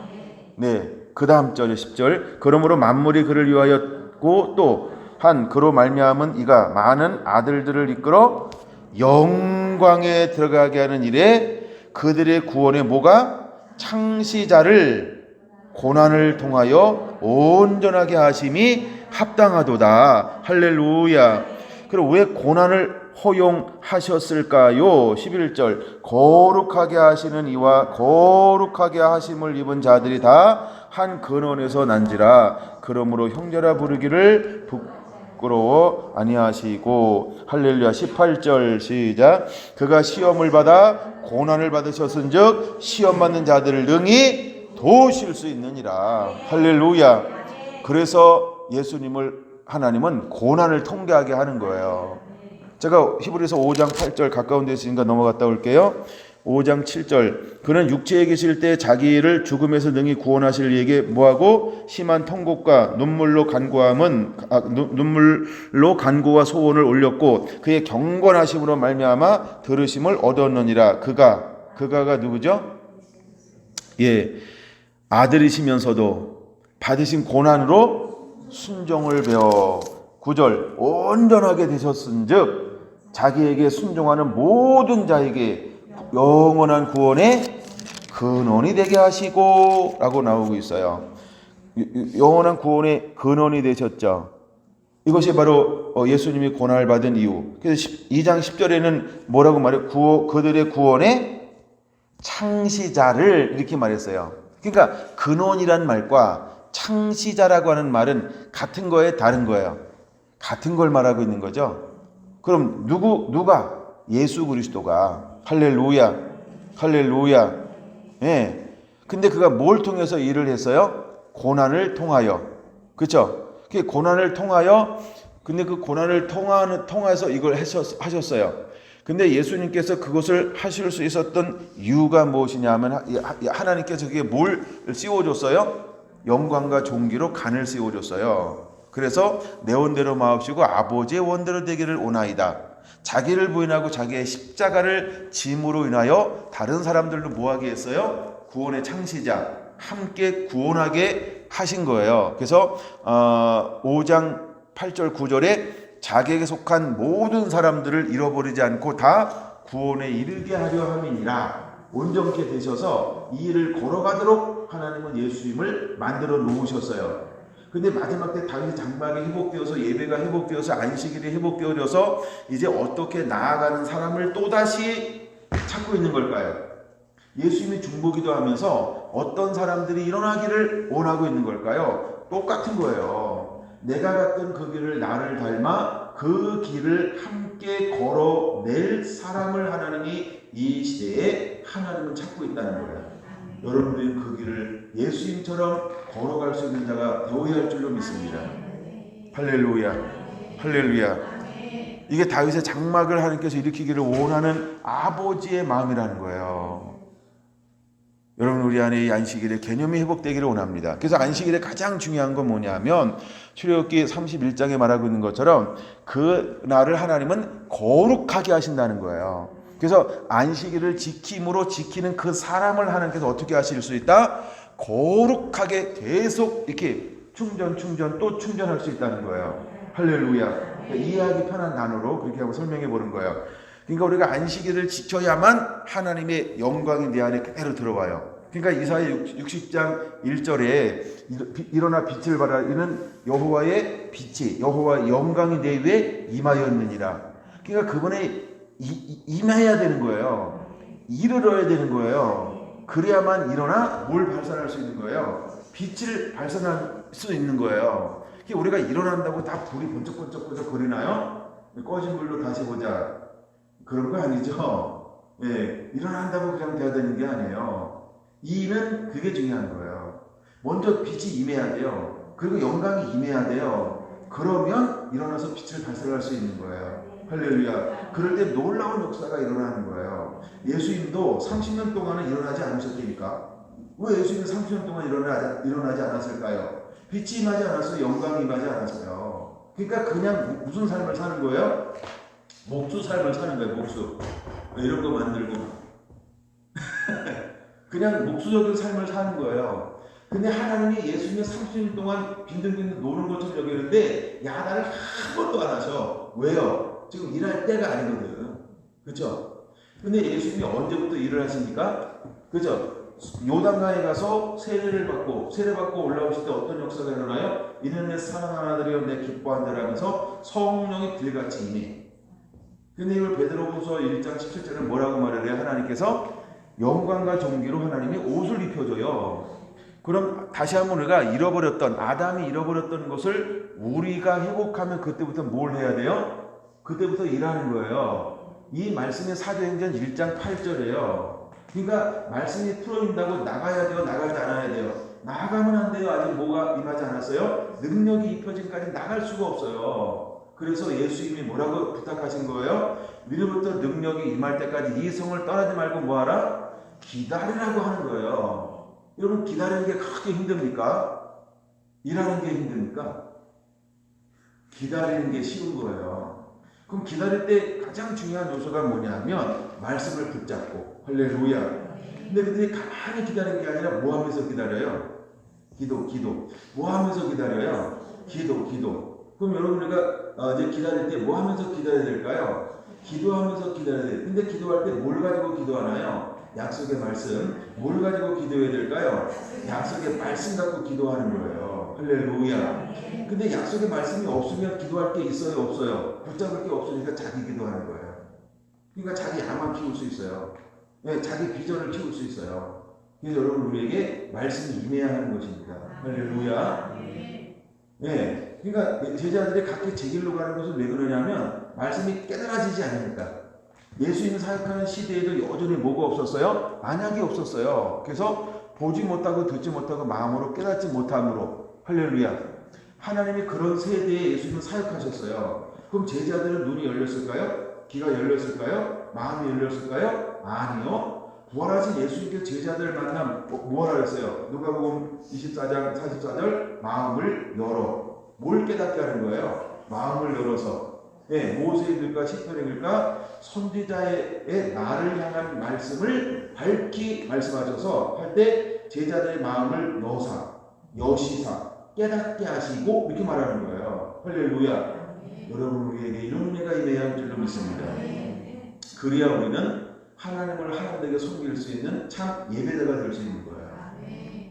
그 다음 절에 10절. 그러므로 만물이 그를 위하였고 또 한 그로 말미암은 이가 많은 아들들을 이끌어 영광에 들어가게 하는 일에 그들의 구원의 뭐가? 창시자를 고난을 통하여 온전하게 하심이 합당하도다. 할렐루야. 그럼 왜 고난을 허용하셨을까요? 11절 거룩하게 하시는 이와 거룩하게 하심을 입은 자들이 다 한 근원에서 난지라. 그러므로 형제라 부르기를 부끄러워 아니하시고. 할렐루야. 18절 시작. 그가 시험을 받아 고난을 받으셨은즉 시험 받는 자들을 능히 도우실 수 있느니라. 할렐루야. 그래서 하나님은 고난을 통과하게 하는 거예요. 제가 히브리서 5장 8절 가까운 데 있으니까 넘어갔다 올게요. 5장 7절 그는 육체에 계실 때 자기를 죽음에서 능히 구원하실 이에게 뭐하고 심한 통곡과 눈물로 간구와 소원을 올렸고 그의 경건하심으로 말미암아 들으심을 얻었느니라. 그가가 누구죠? 예, 아들이시면서도 받으신 고난으로 순종을 배워 9절 온전하게 되셨은즉 자기에게 순종하는 모든 자에게 영원한 구원의 근원이 되게 하시고 라고 나오고 있어요. 영원한 구원의 근원이 되셨죠. 이것이 바로 예수님이 고난을 받은 이유. 그래서 2장 10절에는 뭐라고 말해요? 그들의 구원의 창시자를 이렇게 말했어요. 그러니까 근원이란 말과 창시자라고 하는 말은 같은 거에 다른 거예요. 같은 걸 말하고 있는 거죠. 그럼 누가? 예수 그리스도가. 할렐루야. 할렐루야. 예. 근데 그가 뭘 통해서 일을 했어요? 고난을 통하여. 그렇죠? 그 고난을 통하여. 근데 그 고난을 통해서 이걸 하셨어요. 근데 예수님께서 그것을 하실 수 있었던 이유가 무엇이냐면 하나님께서 그게 뭘 씌워줬어요? 영광과 존귀로 간을 씌워줬어요. 그래서 내 원대로 마옵시고 아버지의 원대로 되기를 원하이다. 자기를 부인하고 자기의 십자가를 짐으로 인하여 다른 사람들도 뭐하게 했어요? 구원의 창시자 함께 구원하게 하신 거예요. 그래서 5장 8절 9절에 자기에게 속한 모든 사람들을 잃어버리지 않고 다 구원에 이르게 하려 함이니라. 온전케 되셔서 이 일을 걸어가도록 하나님은 예수님을 만들어 놓으셨어요. 근데 마지막 때 다윗의 장막이 회복되어서 예배가 회복되어서 안식일이 회복되어져서 이제 어떻게 나아가는 사람을 또다시 찾고 있는 걸까요? 예수님이 중보기도 하면서 어떤 사람들이 일어나기를 원하고 있는 걸까요? 똑같은 거예요. 내가 갔던 그 길을 나를 닮아 그 길을 함께 걸어낼 사람을 하나님이 이 시대에 하나님은 찾고 있다는 거예요. 여러분들이 그 길을 예수님처럼 걸어갈 수 있는 자가 되어야 할 줄로 믿습니다. 할렐루야. 할렐루야. 이게 다윗의 장막을 하나님께서 일으키기를 원하는 아버지의 마음이라는 거예요. 여러분 우리 안에 이 안식일의 개념이 회복되기를 원합니다. 그래서 안식일의 가장 중요한 건 뭐냐면 출애굽기 31장에 말하고 있는 것처럼 그 날을 하나님은 거룩하게 하신다는 거예요. 그래서 안식일을 지킴으로 지키는 그 사람을 하나님께서 어떻게 하실 수 있다? 거룩하게 계속 이렇게 충전 또 충전할 수 있다는 거예요. 할렐루야. 그러니까 이해하기 편한 단어로 그렇게 하고 설명해 보는 거예요. 그러니까 우리가 안식일을 지켜야만 하나님의 영광이 내 안에 그대로 들어와요. 그러니까 이사야 60장 1절에 일어나 빛을 발하라. 이는 여호와의 빛이 여호와의 영광이 내 위에 임하였느니라. 그러니까 그분의 임해야 되는 거예요. 이르러야 되는 거예요. 그래야만 일어나 뭘 발산할 수 있는 거예요? 빛을 발산할 수 있는 거예요. 우리가 일어난다고 다 불이 번쩍번쩍 거리나요? 꺼진 불로 다시 보자. 그런 거 아니죠. 예, 일어난다고 그냥 돼야 되는 게 아니에요. 이는 그게 중요한 거예요. 먼저 빛이 임해야 돼요. 그리고 영광이 임해야 돼요. 그러면 일어나서 빛을 발산할 수 있는 거예요. 할렐루야. 그럴 때 놀라운 역사가 일어나는 거예요. 예수님도 30년 동안은 일어나지 않으셨습니까? 왜 예수님은 30년 동안 일어나지 않았을까요? 빛이 임하지 않았어요. 영광이 임하지 않았어요. 그러니까 그냥 무슨 삶을 사는 거예요? 목수 삶을 사는 거예요. 목수. 이런 거 만들고 그냥 목수적인 삶을 사는 거예요. 근데 하나님이 예수님이 30년 동안 빈둥빈둥 노는 것처럼 여기는데 야단을 한 번도 안 하셔. 왜요? 지금 일할 때가 아니거든. 그렇죠? 근데 예수님이 언제부터 일을 하십니까? 그렇죠? 요단강에 가서 세례를 받고 올라오실 때 어떤 역사가 일어나요? 이는 내 사랑하는 아들이여 내 기뻐한다라면서 성령이 들같이 임해. 근데 이걸 베드로후서 1장 17절은 뭐라고 말을 해요? 하나님께서 영광과 존귀로 하나님이 옷을 입혀줘요. 그럼 다시 한번 우리가 잃어버렸던, 아담이 잃어버렸던 것을 우리가 회복하면 그때부터 뭘 해야 돼요? 그때부터 일하는 거예요. 이 말씀이 사도행전 1장 8절이에요. 그러니까 말씀이 풀어진다고 나가야 돼요? 나가지 않아야 돼요? 나가면 안 돼요. 아직 뭐가 임하지 않았어요? 능력이 입혀진까지 나갈 수가 없어요. 그래서 예수님이 뭐라고 부탁하신 거예요? 위로부터 능력이 임할 때까지 이 성을 떠나지 말고 뭐하라? 기다리라고 하는 거예요. 여러분, 기다리는 게 그렇게 힘듭니까? 일하는 게 힘듭니까? 기다리는 게 쉬운 거예요. 그럼 기다릴 때 가장 중요한 요소가 뭐냐면 말씀을 붙잡고, 할렐루야. 근데 그들이 가만히 기다리는 게 아니라 뭐 하면서 기다려요? 기도. 뭐 하면서 기다려요? 기도. 그럼 여러분, 우리가 이제 기다릴 때 뭐 하면서 기다려야 될까요? 기도하면서 기다려야 돼요. 근데 기도할 때 뭘 가지고 기도하나요? 약속의 말씀. 뭘 가지고 기도해야 될까요? 약속의 말씀 갖고 기도하는 거예요. 할렐루야. 근데 약속의 말씀이 없으면 기도할 게 있어요, 없어요? 붙잡을 게 없으니까 자기 기도하는 거예요. 그러니까 자기 야만 키울 수 있어요. 네, 자기 비전을 키울 수 있어요. 그래서 여러분, 우리에게 말씀이 임해야 하는 것입니다. 할렐루야. 네, 그러니까 제자들이 각기 제 길로 가는 것은 왜 그러냐면 말씀이 깨달아지지 않으니까. 예수님 사역하는 시대에도 여전히 뭐가 없었어요? 안약이 없었어요. 그래서 보지 못하고 듣지 못하고 마음으로 깨닫지 못함으로, 할렐루야. 하나님이 그런 세대에 예수님은 사역하셨어요. 그럼 제자들은 눈이 열렸을까요? 귀가 열렸을까요? 마음이 열렸을까요? 아니요. 부활하신 예수님께 제자들 만남 뭐하라 그랬어요? 누가복음 24장 44절 마음을 열어. 뭘 깨닫게 하는 거예요? 마음을 열어서. 네, 모세의 글과 시편의 글과 선지자의 나를 향한 말씀을 밝히 말씀하셔서 할 때 제자들의 마음을 여시사 깨닫게 하시고 이렇게 말하는 거예요. 할렐루야. 여러분, 우리에게 이런 은혜가 임해야 할 줄로 믿습니다. 그래야 우리는 하나님을 하나님에게 섬길 수 있는 참 예배자가 될 수 있는 거예요.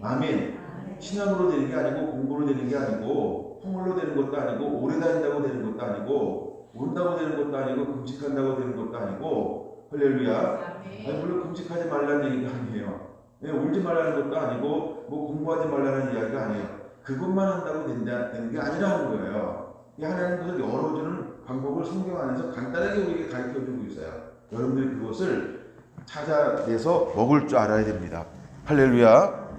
아멘. 신앙으로 되는 게 아니고 공부로 되는 게 아니고 풍물로 되는 것도 아니고 오래 다닌다고 되는 것도 아니고 온다고 되는 것도 아니고 금식한다고 되는 것도 아니고, 할렐루야. 아니, 물론 금식하지 말라는 얘기가 아니에요. 울지 말라는 것도 아니고 뭐 공부하지 말라는 이야기가 아니에요. 그것만 한다고 되는 게 아니라는 거예요. 하나님 그것을 열어주는 방법을 성경 안에서 간단하게 우리에게 가르쳐주고 있어요. 여러분들이 그것을 찾아내서 먹을 줄 알아야 됩니다. 할렐루야.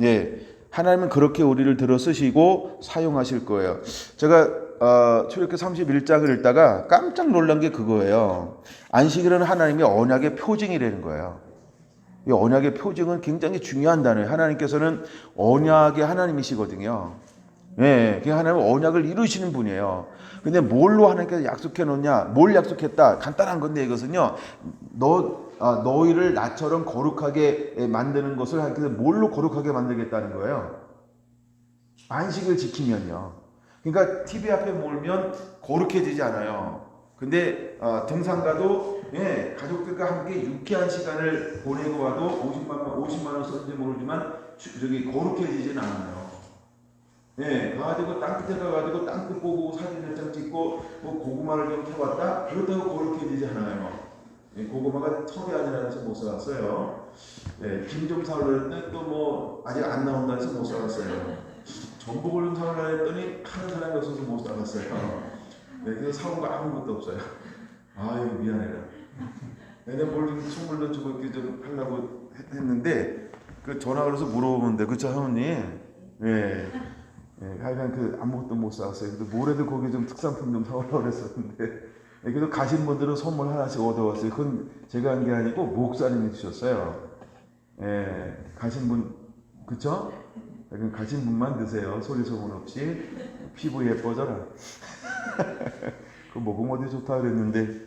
예, 하나님은 그렇게 우리를 들어 쓰시고 사용하실 거예요. 제가 출애굽기 31장을 읽다가 깜짝 놀란 게 그거예요. 안식일은 하나님의 언약의 표징이라는 거예요. 이 언약의 표징은 굉장히 중요한 단어예요. 하나님께서는 언약의 하나님이시거든요. 예, 하나님은 언약을 이루시는 분이에요. 근데 뭘로 하나님께서 약속해 놓냐? 뭘 약속했다? 간단한 건데 이것은요. 너희를 나처럼 거룩하게 만드는 것을 하나님께서 뭘로 거룩하게 만들겠다는 거예요? 안식을 지키면요. 그러니까 TV 앞에 몰면 거룩해지지 않아요. 근데 등산 가도 가족들과 함께 유쾌한 시간을 보내고 와도 50만 원 썼는지 모르지만 저기 거룩해지진 않아요. 가가지고 땅끝에 가가지고 땅끝 보고 사진 몇 장 찍고 뭐 고구마를 좀 캐봤다? 그렇다고 거룩해지지 않아요. 고구마가 턱이 아니라 해서 못 사왔어요. 김 좀 사오려 했더니 또 뭐 아직 안 나온다 해서 못 사왔어요. 전복을 좀 사오려 했더니 파는 사람이 없어서 못 사왔어요. 그래서 사온 거 아무것도 없어요. 아유, 미안해라. 내가 뭘 좀 선물도 주고 이렇게 좀 하려고 했는데 그 전화 걸어서 물어보면 돼. 그쵸, 사모님? 하여간 그 아무것도 못 사왔어요. 근데 뭐래도 거기 좀 특산품 좀 사오려고 그랬었는데 그래도 가신 분들은 선물 하나씩 얻어왔어요. 그건 제가 한 게 아니고 목사님이 주셨어요. 가신 분, 그쵸? 가신 분만 드세요. 소리 소문 없이. 피부 예뻐져라. 그거 먹으면 어디 좋다 그랬는데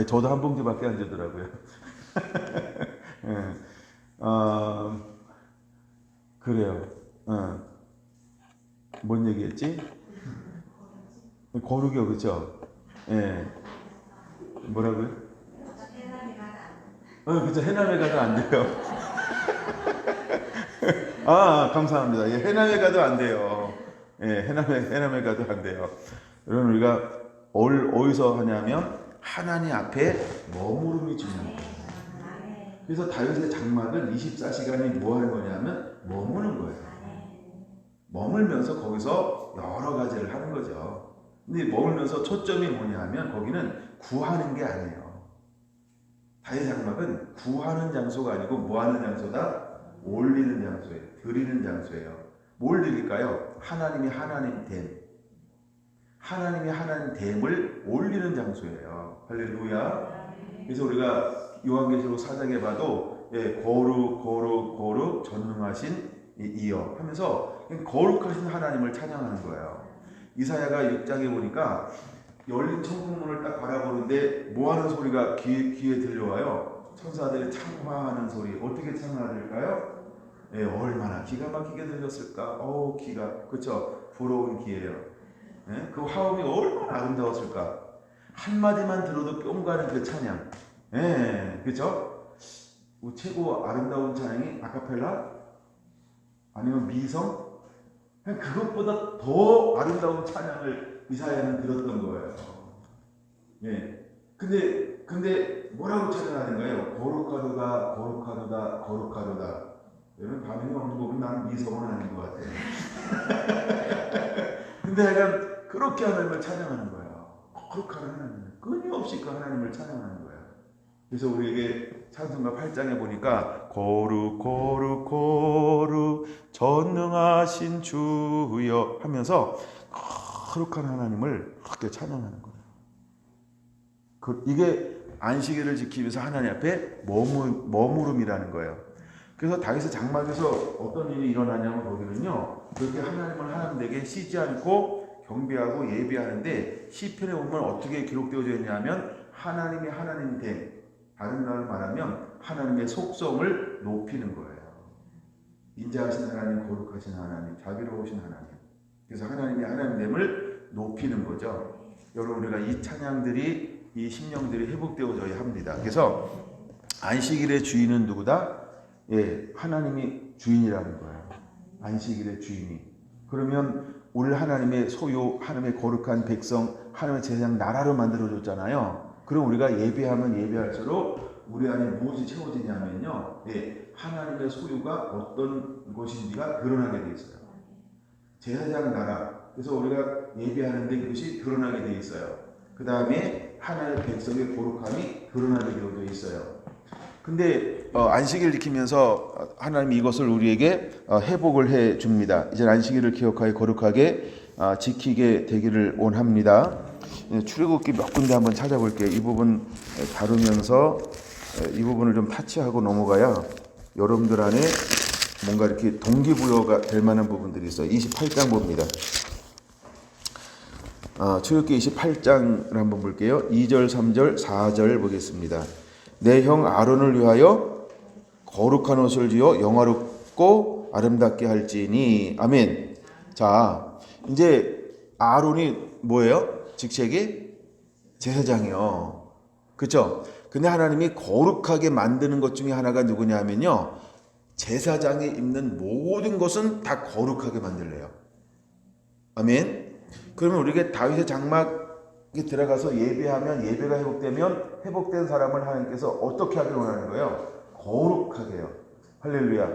저도 한 봉지밖에 안 주더라고요. 그래요. 뭔 얘기했지? 거룩이요, 그쵸? 뭐라고요? 그쵸. 해남에 가도 안 돼요. 감사합니다. 해남에 가도 안 돼요. 해남에 가도 안 돼요. 여러분, 우리가 어디서 하냐면 하나님 앞에 머무름이 중요한 거예요. 그래서 다윗의 장막은 24시간이 뭐 하는 거냐면 머무는 거예요. 머물면서 거기서 여러 가지를 하는 거죠. 근데 머물면서 초점이 뭐냐 하면 거기는 구하는 게 아니에요. 다윗 장막은 구하는 장소가 아니고 뭐 하는 장소다? 올리는 장소예요. 드리는 장소예요. 뭘 드릴까요? 하나님이 하나님 됨. 하나님이 하나님 됨을 올리는 장소예요. 할렐루야. 그래서 우리가 요한계시록 4장에 봐도 거룩 전능하신 이여 하면서 거룩하신 하나님을 찬양하는 거예요. 이사야가 6장에 보니까 열린 천국문을 딱 바라보는데 뭐 하는 소리가 귀에 들려와요? 천사들이 창화하는 소리. 어떻게 창화될까요? 얼마나 기가 막히게 들렸을까? 귀가, 그쵸? 부러운 귀예요. 그 화음이 얼마나 아름다웠을까? 한마디만 들어도 뿅 가는 그 찬양. 그쵸? 최고 아름다운 찬양이 아카펠라? 아니면 미성? 그것보다 더 아름다운 찬양을 이사야는 들었던 거예요. 근데 뭐라고 찬양하는 거예요? 거룩하도다, 거룩하도다, 거룩하도다. 여러분 반응이 없는 거 보면 나는 미성은 아닌 것 같아요. 근데 약간 그렇게 하나님을 찬양하는 거예요. 거룩한 하나님, 끊임없이 그 하나님을 찬양하는 거예요. 그래서 우리에게 찬송가 8장에 보니까 거룩 전능하신 주여 하면서 거룩한 하나님을 그렇게 찬양하는 거예요. 이게 안식일을 지키기 위해서 하나님 앞에 머무름이라는 거예요. 그래서 다윗의 장막에서 어떤 일이 일어나냐면 거기는요, 그렇게 하나님을 하나님에게 쉬지 않고 경배하고 예배하는데 시편에 보면 어떻게 기록되어져 있냐면 하나님이 하나님 됨, 다른 말로 말하면 하나님의 속성을 높이는 거예요. 인자하신 하나님, 거룩하신 하나님, 자비로우신 하나님. 그래서 하나님이 하나님됨을 높이는 거죠. 여러분 우리가 이 찬양들이 이 심령들이 회복되어져야 합니다. 그래서 안식일의 주인은 누구다? 하나님이 주인이라는 거예요. 안식일의 주인이. 그러면 우리 하나님의 소유, 하나님의 거룩한 백성, 하나님의 제사장 나라로 만들어줬잖아요. 그럼 우리가 예배하면 예배할수록 우리 안에 무엇이 채워지냐면요, 하나님의 소유가 어떤 것인지가 드러나게 돼 있어요. 제사장 나라. 그래서 우리가 예배하는데 그것이 드러나게 돼 있어요. 그 다음에 하나님의 백성의 거룩함이 드러나게 되어 있어요. 근데 안식일을 지키면서 하나님이 이것을 우리에게 회복을 해 줍니다. 이제 안식일을 기억하여 거룩하게 지키게 되기를 원합니다. 출애굽기 몇 군데 한번 찾아볼게요. 이 부분 다루면서 이 부분을 좀 타치하고 넘어가야 여러분들 안에 뭔가 이렇게 동기부여가 될 만한 부분들이 있어요. 28장 봅니다. 출애굽기 28장을 한번 볼게요. 2절, 3절, 4절 보겠습니다. 내 형 아론을 위하여 거룩한 옷을 지어 영화롭고 아름답게 할지니. 아멘. 자, 이제 아론이 뭐예요? 직책이 제사장이요. 그렇죠? 근데 하나님이 거룩하게 만드는 것 중에 하나가 누구냐 하면요, 제사장이 입는 모든 것은 다 거룩하게 만들래요. 아멘. 그러면 우리가 다윗의 장막에 들어가서 예배하면, 예배가 회복되면 회복된 사람을 하나님께서 어떻게 하길 원하는 거예요? 거룩하게요. 할렐루야.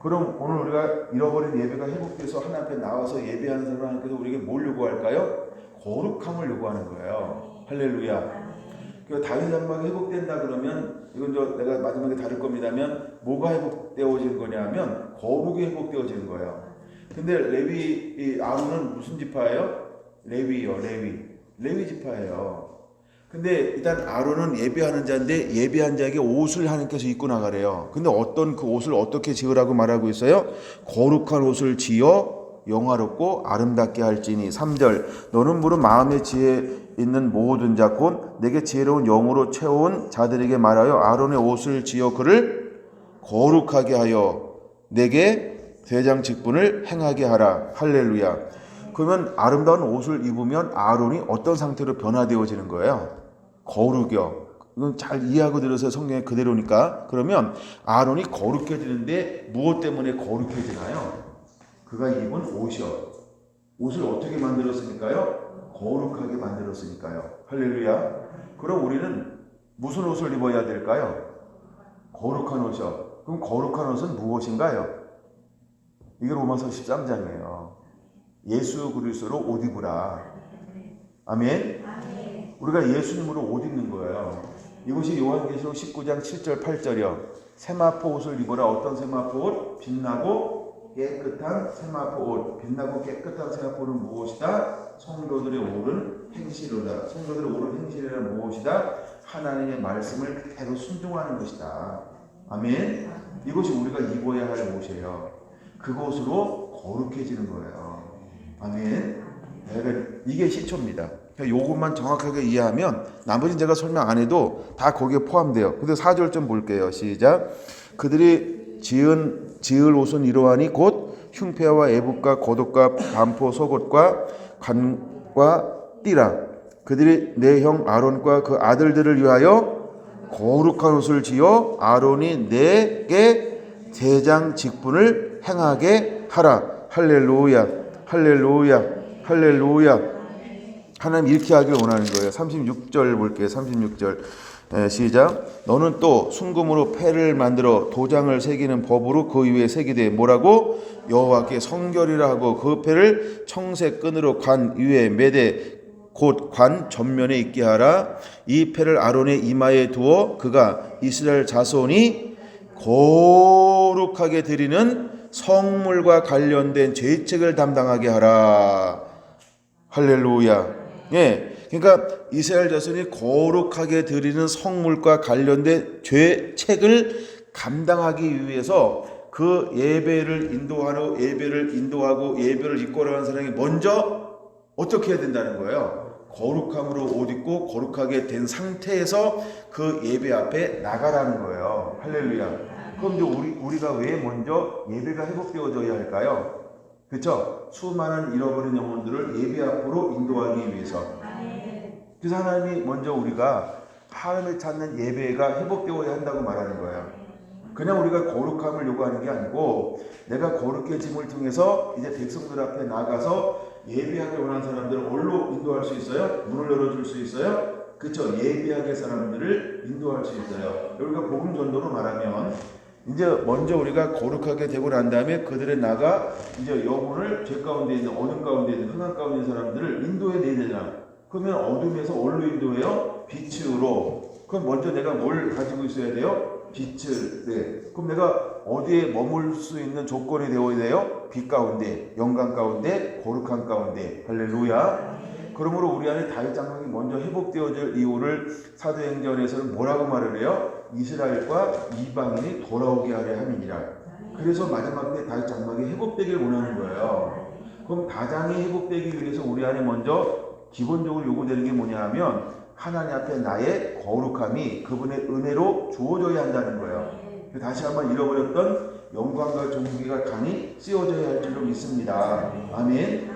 그럼 오늘 우리가 잃어버린 예배가 회복돼서 하나님 앞에 나와서 예배하는 사람 하나님께서 우리에게 뭘 요구할까요? 거룩함을 요구하는 거예요. 할렐루야. 그러니까 다윗 장막이 회복된다 그러면, 이건 내가 마지막에 다룰 겁니다면, 뭐가 회복되어지는 거냐면 거룩이 회복되어지는 거예요. 근데 레위 아론은 무슨 지파예요? 레위요. 레위 지파예요. 근데 일단 아론은 예배하는 자인데 예배한 자에게 옷을 하나님께서 입고 나가래요. 근데 어떤 그 옷을 어떻게 지으라고 말하고 있어요? 거룩한 옷을 지어 영화롭고 아름답게 할지니. 3절 너는 물은 마음의 지혜 있는 모든 자 곧 내게 지혜로운 영으로 채운 자들에게 말하여 아론의 옷을 지어 그를 거룩하게 하여 내게 대장 직분을 행하게 하라. 할렐루야. 그러면 아름다운 옷을 입으면 아론이 어떤 상태로 변화되어지는 거예요? 거룩이요. 이건 잘 이해하고 들어서 성경에 그대로니까. 그러면 아론이 거룩해지는데 무엇 때문에 거룩해지나요? 그가 입은 옷이요. 옷을 어떻게 만들었으니까요? 거룩하게 만들었으니까요. 할렐루야. 그럼 우리는 무슨 옷을 입어야 될까요? 거룩한 옷이요. 그럼 거룩한 옷은 무엇인가요? 이게 로마서 13장이에요. 예수 그리스도로 옷 입으라. 아멘? 우리가 예수님으로 옷 입는 거예요. 이것이 요한계시록 19장 7절 8절이요. 세마포 옷을 입어라. 어떤 세마포 옷? 빛나고 깨끗한 세마포 옷. 빛나고 깨끗한 세마포 옷은 무엇이다? 성도들의 옳은 행실이다. 성도들의 옳은 행실이란 무엇이다? 하나님의 말씀을 그대로 순종하는 것이다. 아멘? 이것이 우리가 입어야 할 옷이에요. 그것으로 거룩해지는 거예요. 아멘? 이게 시초입니다. 요것만 정확하게 이해하면 나머지는 제가 설명 안 해도 다 거기에 포함돼요. 근데 4절 좀 볼게요. 시작. 그들이 지을 옷은 이러하니 곧 흉패와 애북과 고독과 반포 속옷과 관과 띠라. 그들이 내 형 아론과 그 아들들을 위하여 거룩한 옷을 지어 아론이 내게 대장 직분을 행하게 하라. 할렐루야, 할렐루야, 할렐루야. 하나님 이렇게 하길 원하는 거예요. 36절 볼게요. 36절 시작. 너는 또 순금으로 패를 만들어 도장을 새기는 법으로 그 위에 새기되 뭐라고? 여호와께 성결이라 하고 그 패를 청색 끈으로 관 위에 매되 곧 관 전면에 있게 하라. 이 패를 아론의 이마에 두어 그가 이스라엘 자손이 거룩하게 드리는 성물과 관련된 죄책을 담당하게 하라. 할렐루야. 예, 그러니까 이스라엘 자손이 거룩하게 드리는 성물과 관련된 죄책을 감당하기 위해서 그 예배를 인도하고 예배를 이끌어가는 사람이 먼저 어떻게 해야 된다는 거예요? 거룩함으로 옷 입고 거룩하게 된 상태에서 그 예배 앞에 나가라는 거예요. 할렐루야. 그럼 이제 우리가 왜 먼저 예배가 회복되어져야 할까요? 그렇죠? 수많은 잃어버린 영혼들을 예배 앞으로 인도하기 위해서. 그래서 하나님이 먼저 우리가 하나님을 찾는 예배가 회복되어야 한다고 말하는 거예요. 그냥 우리가 거룩함을 요구하는 게 아니고 내가 거룩해짐을 통해서 이제 백성들 앞에 나가서 예배하기 원하는 사람들을 어디로 인도할 수 있어요? 문을 열어줄 수 있어요? 그렇죠? 예배하게 사람들을 인도할 수 있어요. 우리가 복음 전도로 말하면 이제 먼저 우리가 거룩하게 되고 난 다음에 그들의 나가 이제 영혼을 죄 가운데 있는 어둠 가운데 있는 흑암 가운데 있는 사람들을 인도해 내야 되잖아. 그러면 어둠에서 어디로 인도해요? 빛으로. 그럼 먼저 내가 뭘 가지고 있어야 돼요? 빛을. 네. 그럼 내가 어디에 머물 수 있는 조건이 되어야 돼요? 빛 가운데, 영광 가운데, 거룩한 가운데. 할렐루야. 그러므로 우리 안에 다윗 장막이 먼저 회복되어질 이유를 사도행전에서는 뭐라고 말을 해요? 이스라엘과 이방인이 돌아오게 하려 함이니라. 그래서 마지막 때 다윗 장막이 회복되길 원하는 거예요. 그럼 다장이 회복되기 위해서 우리 안에 먼저 기본적으로 요구되는 게 뭐냐 하면 하나님 앞에 나의 거룩함이 그분의 은혜로 주어져야 한다는 거예요. 다시 한번 잃어버렸던 영광과 존귀가 간이 씌워져야 할 줄로 믿습니다. 아멘.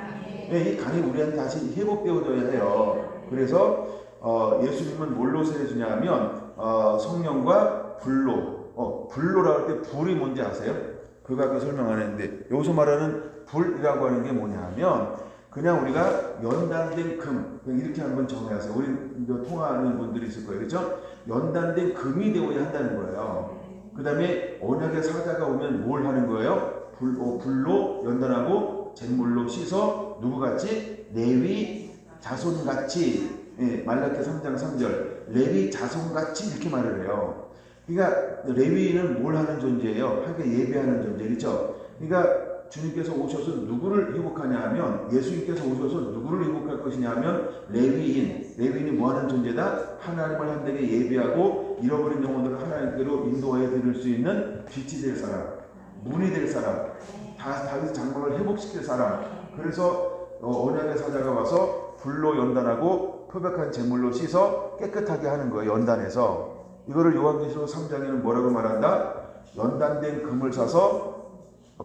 이 간이 우리한테 다시 회복되어져야 해요. 그래서 예수님은 뭘로 세례주냐 하면 성령과 불로. 불로라고 할 때 불이 뭔지 아세요? 그거 아까 설명 안 했는데 여기서 말하는 불이라고 하는 게 뭐냐 하면 그냥 우리가 연단된 금 이렇게 한번 정리하세요. 우리 통화하는 분들이 있을 거예요. 그렇죠? 연단된 금이 되어야 한다는 거예요. 그 다음에 언약의 사자가 오면 뭘 하는 거예요? 불로 연단하고 잿물로 씻어 누구같이? 레위 자손같이. 예, 말라기 3장 3절 레위 자손같이 이렇게 말을 해요. 그러니까 레위는 뭘 하는 존재예요? 하나님께 예배하는 존재. 그렇죠? 그러니까 주님께서 오셔서 누구를 회복하냐 하면 예수님께서 오셔서 누구를 회복할 것이냐 하면 레위인이 뭐하는 존재다? 하나님을 한되게 예배하고 잃어버린 영혼들을 하나님께로 인도해 드릴 수 있는 빛이 될 사람, 문이 될 사람, 다윗 장막을 회복시킬 사람. 그래서 언약의 사자가 와서 불로 연단하고 표백한 제물로 씻어 깨끗하게 하는 거예요. 연단해서. 이거를 요한계시록 3장에는 뭐라고 말한다? 연단된 금을 사서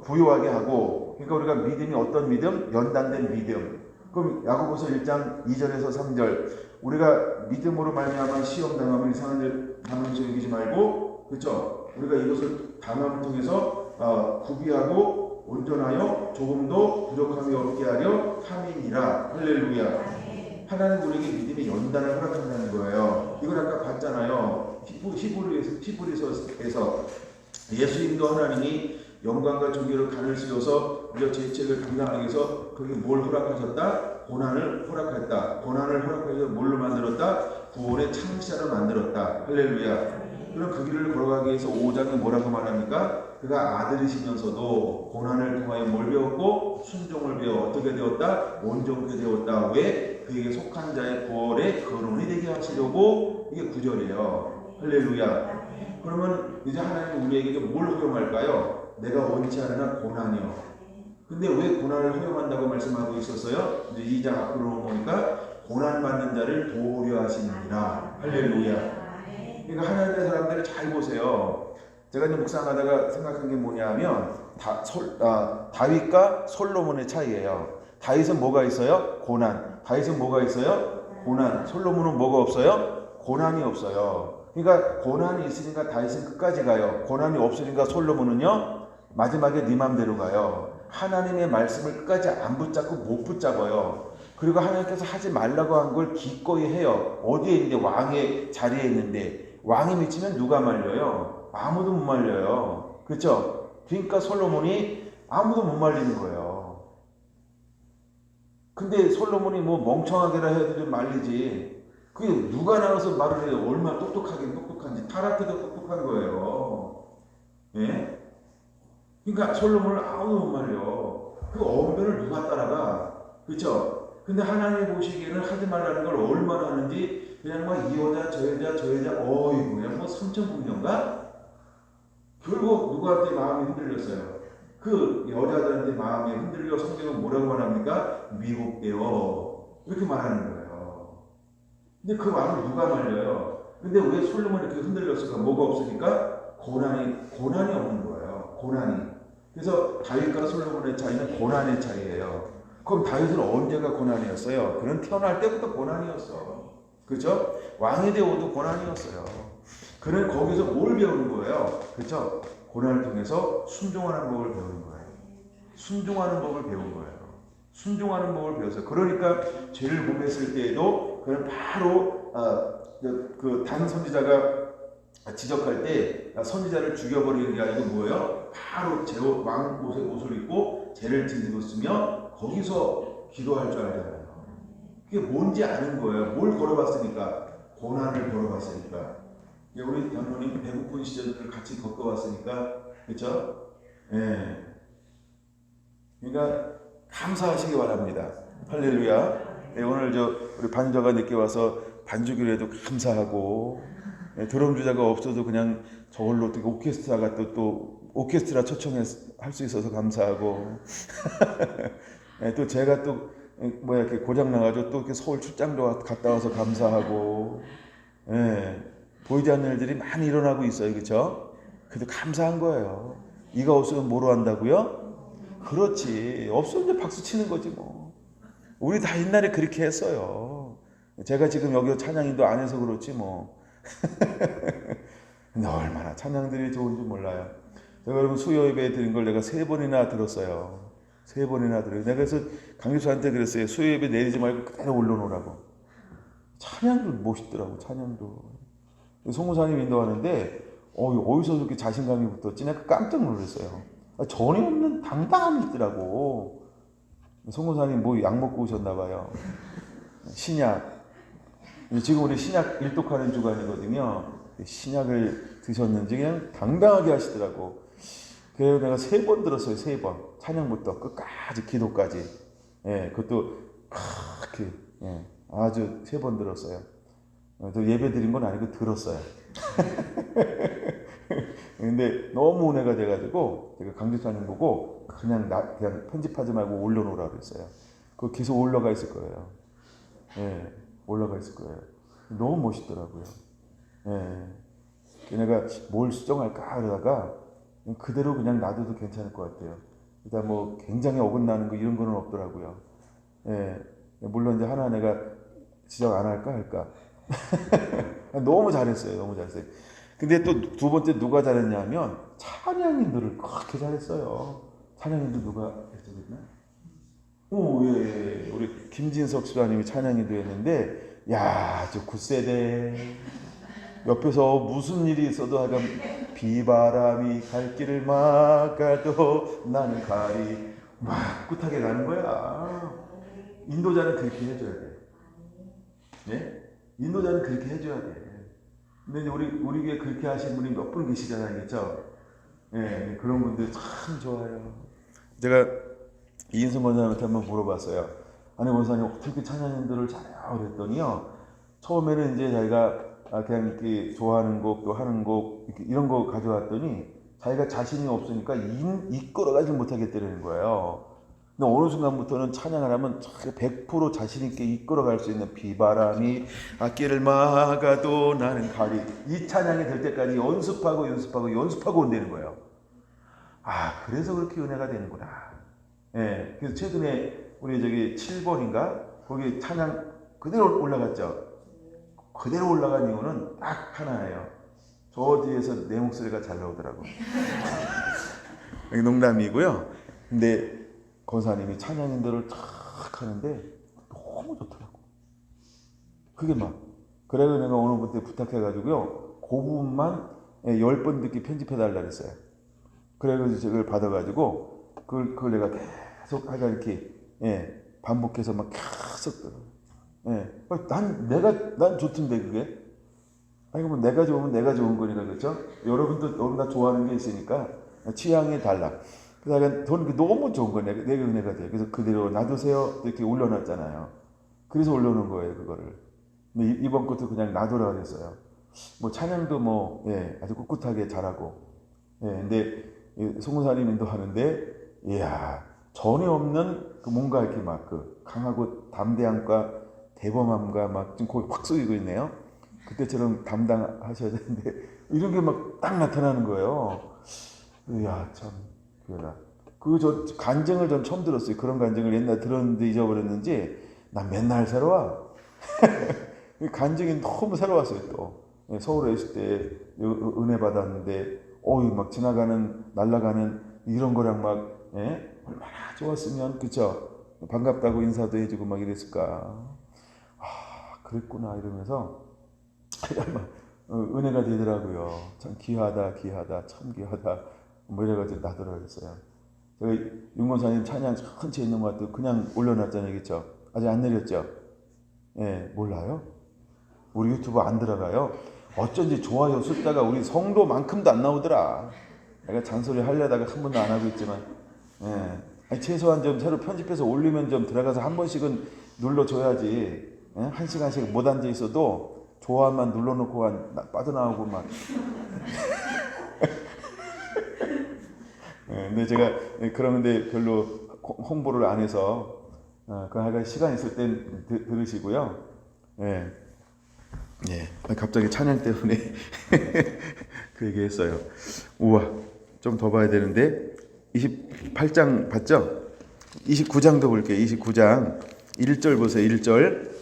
부유하게 하고. 그러니까 우리가 믿음이 어떤 믿음? 연단된 믿음. 그럼 야고보서 1장 2절에서 3절 우리가 믿음으로 말미암아 시험 당함을 이상한 일 당하면서 여기지 말고, 그렇죠? 우리가 이것을 당함을 통해서 구비하고 온전하여 조금도 부족함이 없게 하려 함이니라. 할렐루야. 하나님 우리에게 믿음의 연단을 허락한다는 거예요. 이걸 아까 봤잖아요. 히브리서에서 예수님도 하나님이 영광과 존귀를 가르치셔서 우리가 죄책을 감당하기 위해서 그게 뭘 허락하셨다? 고난을 허락했다. 고난을 허락해서 뭘로 만들었다? 구원의 창시자를 만들었다. 할렐루야. 그럼 그 길을 걸어가기 위해서 5장에 뭐라고 말합니까? 그가 아들이시면서도 고난을 통하여 뭘 배웠고 순종을 배워 어떻게 되었다? 온전케 되었다. 왜? 그에게 속한 자의 구원의 근원이 되게 하시려고. 이게 9절이에요. 할렐루야. 그러면 이제 하나님은 우리에게 뭘 허용할까요? 내가 원치 않은 한 고난이요. 근데 왜 고난을 허용한다고 말씀하고 있었어요? 이제 2장 앞으로 보니까 고난받는 자를 도우려 하시느니라. 할렐루야. 그러니까 하나님의 사람들을 잘 보세요. 제가 이제 묵상하다가 생각한 게 뭐냐면 다윗과 솔로몬의 차이예요. 다윗은 뭐가 있어요? 고난. 다윗은 뭐가 있어요? 고난. 솔로몬은 뭐가 없어요? 고난이 없어요. 그러니까 고난이 있으니까 다윗은 끝까지 가요. 고난이 없으니까 솔로몬은요 마지막에 네 맘대로 가요. 하나님의 말씀을 끝까지 안 붙잡고 못 붙잡아요. 그리고 하나님께서 하지 말라고 한 걸 기꺼이 해요. 어디에 있는데? 왕의 자리에 있는데. 왕이 미치면 누가 말려요? 아무도 못 말려요. 그렇죠? 그러니까 솔로몬이 아무도 못 말리는 거예요. 근데 솔로몬이 뭐 멍청하게라 해도 좀 말리지. 그게 누가 나와서 말을 해요? 얼마나 똑똑한지. 타락해도 똑똑한 거예요. 예? 그러니까 솔로몬을 아무도 못 말려. 그 언변을 누가 따라가? 그렇죠? 근데 하나님이 보시기에는 하지 말라는 걸 얼마나 하는지 그냥 막 이 여자 저 여자 어이구 그냥 뭐 삼천궁녀인가? 결국 누구한테 마음이 흔들렸어요? 그 여자들한테 마음이 흔들려. 성경은 뭐라고 말합니까? 미혹되어 이렇게 말하는 거예요. 근데 그 마음을 누가 말려요? 근데 왜 솔로몬이 이렇게 흔들렸을까? 뭐가 없으니까? 고난이 없는 거예요. 고난이. 그래서 다윗과 솔로몬의 차이는 고난의 차이예요. 그럼 다윗은 언제가 고난이었어요? 그는 태어날 때부터 고난이었어. 그렇죠? 왕이 되어도 고난이었어요. 그는 거기서 뭘 배우는 거예요? 그렇죠? 고난을 통해서 순종하는 법을 배우는 거예요. 순종하는 법을 배운 거예요. 순종하는 법을 배웠어요. 그러니까 죄를 범했을 때에도 그는 바로 그 단 선지자가 지적할 때 선지자를 죽여버리는 게 아니고 뭐예요? 바로 왕 옷을 입고 죄를 뒤집었으며 거기서 기도할 줄 알잖아요. 그게 뭔지 아는 거예요. 뭘 걸어봤으니까? 고난을 걸어봤으니까. 우리 장로님 배고픈 시절을 같이 겪어왔으니까, 그렇죠? 예. 그러니까 감사하시기 바랍니다. 할렐루야. 예, 오늘 우리 반주자가 늦게 와서 반주기로 해도 감사하고, 예, 드럼 주자가 없어도 그냥 저걸로 어떻게 오케스트라가 또 오케스트라 초청할 수 있어서 감사하고, 예, 또 제가 또 이렇게 고장 나가지고 또 이렇게 서울 출장도 갔다 와서 감사하고, 예, 보이지 않는 일들이 많이 일어나고 있어요, 그렇죠? 그래도 감사한 거예요. 이가 없으면 뭐로 한다고요? 그렇지. 없으면 이제 박수 치는 거지 뭐. 우리 다 옛날에 그렇게 했어요. 제가 지금 여기 찬양인도 안 해서 그렇지 뭐. 근데 얼마나 찬양들이 좋은지 몰라요. 제가 여러분 수요 예배 드린 걸 내가 3번이나 들었어요. 3번이나 들어요. 내가 그래서 강교수한테 그랬어요. 수요 예배 내리지 말고 그대로 올려놓으라고. 찬양도 멋있더라고. 찬양도. 송구사님 인도하는데 어디서 그렇게 자신감이 붙었지? 내가 깜짝 놀랐어요. 전혀 없는 당당함이 있더라고. 송구사님 뭐 약 먹고 오셨나 봐요. 신약. 지금 우리 신약 일독하는 주간이거든요. 신약을 드셨는지 그냥 당당하게 하시더라고. 그래서 내가 3번 들었어요. 3번. 찬양부터 끝까지 기도까지. 예, 그것도 그렇게 예, 아주 3번 들었어요. 또 예배 드린 건 아니고 들었어요. 근데 너무 은혜가 돼가지고 제가 강지사님 보고 그냥 편집하지 말고 올려놓으라고 그랬어요. 그거 계속 올라가 있을 거예요. 예, 올라가 있을 거예요. 너무 멋있더라고요. 예, 내가 뭘 수정할까 하다가 그대로 그냥 놔둬도 괜찮을 것 같아요. 일단 뭐 굉장히 어긋나는 거 이런 거는 없더라고요. 예, 물론 이제 하나 내가 지적 안 할까? 너무 잘했어요. 너무 잘했어요. 근데 또 두 번째 누가 잘했냐면 찬양인들을 그렇게 잘했어요. 찬양인들 누가 했었나? 예. 우리 김진석 수사님이 찬양인도 했는데 야, 저 9세대 옆에서 무슨 일이 있어도 하여간 비바람이 갈 길을 막아도 나는 가리 막 꿋하게 가는 거야. 인도자는 그렇게 해줘야 돼. 네? 인도자는 그렇게 해줘야 돼. 근데 이제 우리 교회 그렇게 하신 분이 몇 분 계시잖아요, 그렇죠? 네, 그런 분들 참 좋아요. 제가 이인승 권사님한테 한번 물어봤어요. 아니 권사님 어떻게 찬양인들을 잘해요? 그랬더니요. 처음에는 이제 자기가 그냥 이렇게 좋아하는 곡 또 하는 곡 이런 거 가져왔더니 자기가 자신이 없으니까 이끌어가지 못하겠다는 거예요. 근데 어느 순간부터는 찬양을 하면 100% 자신 있게 이끌어갈 수 있는 비바람이 앞길을 막아도 나는 가리 이 찬양이 될 때까지 연습하고 온다는 거예요. 아 그래서 그렇게 은혜가 되는구나. 예, 그래서 최근에 우리 저기 7번인가 거기 찬양 그대로 올라갔죠. 그대로 올라간 이유는 딱 하나예요. 저 뒤에서 내 목소리가 잘 나오더라고. 농담이고요. 근데 권사님이 찬양인들을 탁 하는데 너무 좋더라고. 그게 막 그래서 내가 어느 분한테 부탁해가지고요. 그 부분만 10번 듣기 편집해달라 그랬어요. 그래가지고 그걸 받아가지고 그걸 내가 계속 하자 이렇게 반복해서 막 계속 난 좋던데 그게. 아니 뭐 내가 좋으면 내가 좋은 거니까 그렇죠. 여러분도 다 좋아하는 게 있으니까 취향이 달라. 그래서 저는 너무 좋은 거예요. 내가 은혜가 돼요. 그래서 그대로 놔두세요 이렇게 올려놨잖아요. 그래서 올려놓은 거예요 그거를. 근데 이번 것도 그냥 놔두라 그랬어요. 뭐 찬양도 아주 꿋꿋하게 잘하고. 근데 송사님 인도하는데 이야 전에 없는 그 뭔가 이렇게 막 그 강하고 담대함과 대범함과 막 지금 거기 확 쏘이고 있네요. 그때처럼 담당하셔야 되는데 이런 게 막 딱 나타나는 거예요. 이야 참 그러다. 저 간증을 전 처음 들었어요. 그런 간증을 옛날 들었는데 잊어버렸는지 난 맨날 새로워. 간증이 너무 새로웠어요. 또 서울에 있을 때 은혜 받았는데 막 지나가는 날아가는 이런 거랑 막 얼마나 좋았으면 그쵸? 반갑다고 인사도 해주고 막 이랬을까. 그랬구나 이러면서 은혜가 되더라고요. 참 귀하다 참 귀하다 뭐 이래가지고 나더라고요. 제가 윤권사님 찬양 천천히 있는 것 같아도 그냥 올려놨잖아요. 그쵸? 아직 안 내렸죠? 몰라요? 우리 유튜브 안 들어가요? 어쩐지 좋아요 숫자가 우리 성도만큼도 안 나오더라. 내가 잔소리 하려다가 한 번도 안 하고 있지만 아니, 최소한 좀 새로 편집해서 올리면 좀 들어가서 한 번씩은 눌러줘야지. 1시간씩 못 앉아 있어도 좋아만 눌러놓고 빠져나오고 막. 근데 제가 그러는데 별로 홍보를 안 해서 그 시간 있을 땐 들으시고요. 갑자기 찬양 때문에 그 얘기했어요. 우와, 좀 더 봐야 되는데 28장 봤죠? 29장도 볼게요. 29장 1절 보세요. 1절.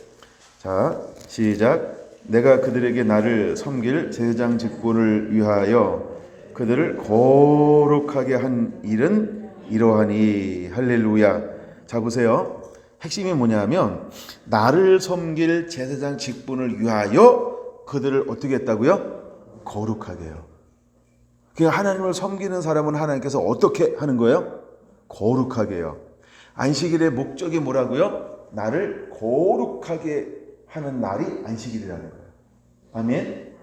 자, 시작. 내가 그들에게 나를 섬길 제사장 직분을 위하여 그들을 거룩하게 한 일은 이러하니. 할렐루야. 자 보세요. 핵심이 뭐냐면 나를 섬길 제사장 직분을 위하여 그들을 어떻게 했다고요? 거룩하게 해요. 그러니까 하나님을 섬기는 사람은 하나님께서 어떻게 하는 거예요? 거룩하게 해요. 안식일의 목적이 뭐라고요? 나를 거룩하게 하는 날이 안식일이라는 거예요. 아멘?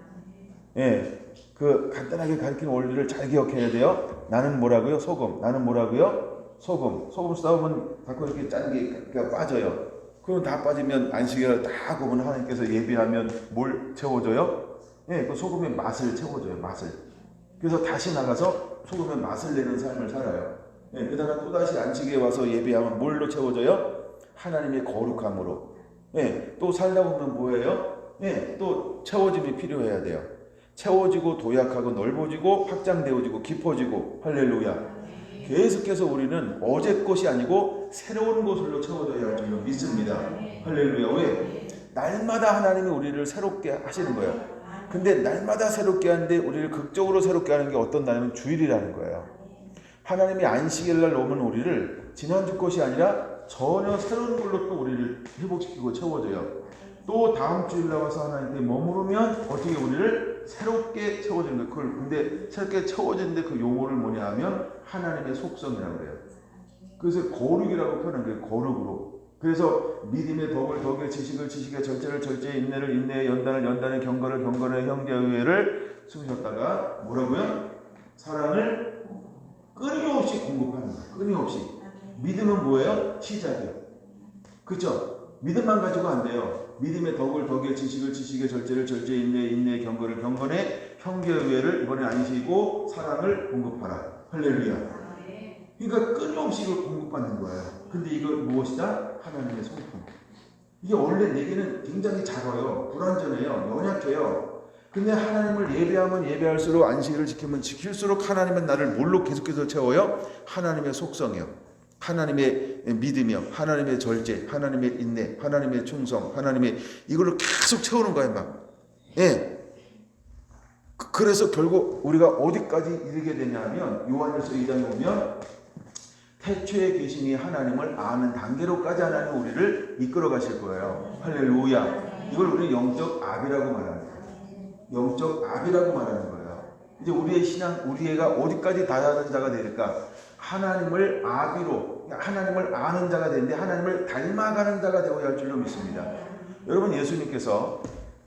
그 간단하게 가르치는 원리를 잘 기억해야 돼요. 나는 뭐라고요? 소금. 나는 뭐라고요? 소금. 소금 싸우면 자꾸 이렇게 짜는 게 빠져요. 그럼 다 빠지면 안식일을 다 구분 하나님께서 예비하면 뭘 채워줘요? 그 소금의 맛을 채워줘요. 맛을. 그래서 다시 나가서 소금의 맛을 내는 삶을 살아요. 그러다가 또다시 안식일에 와서 예비하면 뭘로 채워져요? 하나님의 거룩함으로. 또 살다 보면 뭐예요? 또 채워짐이 필요해야 돼요. 채워지고 도약하고 넓어지고 확장되어지고 깊어지고. 할렐루야. 계속해서 우리는 어제 것이 아니고 새로운 것으로 채워져야 할 줄로 믿습니다. 할렐루야. 왜? 날마다 하나님이 우리를 새롭게 하시는 거예요. 근데 날마다 새롭게 하는데 우리를 극적으로 새롭게 하는 게 어떤 날이면 주일이라는 거예요. 하나님이 안식일날 오면 우리를 지난주 것이 아니라 전혀 새로운 걸로 또 우리를 회복시키고 채워줘요. 또 다음 주일 나와서 하나님께 머무르면 어떻게 우리를 새롭게 채워주는 거예요. 그걸 근데 새롭게 채워지는데 그 용어를 뭐냐 하면 하나님의 속성이라고 그래요. 그래서 거룩이라고 표현한 거예요. 거룩으로. 그래서 믿음의 덕을 지식을 지식에 절제를 절제에 인내를 인내에 연단을 연단에 경건을 경건에 형제의회를 숨으셨다가 뭐라고요? 사랑을 끊임없이 공급하는 거예요. 끊임없이. 믿음은 뭐예요? 시작이에요. 그렇죠? 믿음만 가지고 안 돼요. 믿음의 덕을 지식을 지식에 절제를 절제에 인내에 인내에 경건을 경건에 형제의회를 이번에 안시고 사랑을 공급하라. 할렐루야. 그러니까 끊임없이 이걸 공급받는 거예요. 근데 이거 무엇이다? 하나님의 성품. 이게 원래 내게는 굉장히 작아요. 불완전해요. 연약해요. 근데 하나님을 예배하면 예배할수록 안식일을 지키면 지킬수록 하나님은 나를 뭘로 계속해서 채워요? 하나님의 속성이요. 하나님의 믿음이요. 하나님의 절제, 하나님의 인내, 하나님의 충성, 하나님의 이걸로 계속 채우는 거예요. 막. 예. 그래서 결국 우리가 어디까지 이르게 되냐면 요한일서 2장에 보면 태초에 계신 이 하나님을 아는 단계로까지 하나님 우리를 이끌어 가실 거예요. 할렐루야. 이걸 우리는 영적 압이라고 말하는 거예요. 영적 압이라고 말하는 거예요. 이제 우리의 신앙, 우리가 어디까지 다하는 자가 될까? 하나님을 아비로, 하나님을 아는 자가 되는데 하나님을 닮아가는 자가 되어야 할 줄로 믿습니다. 여러분 예수님께서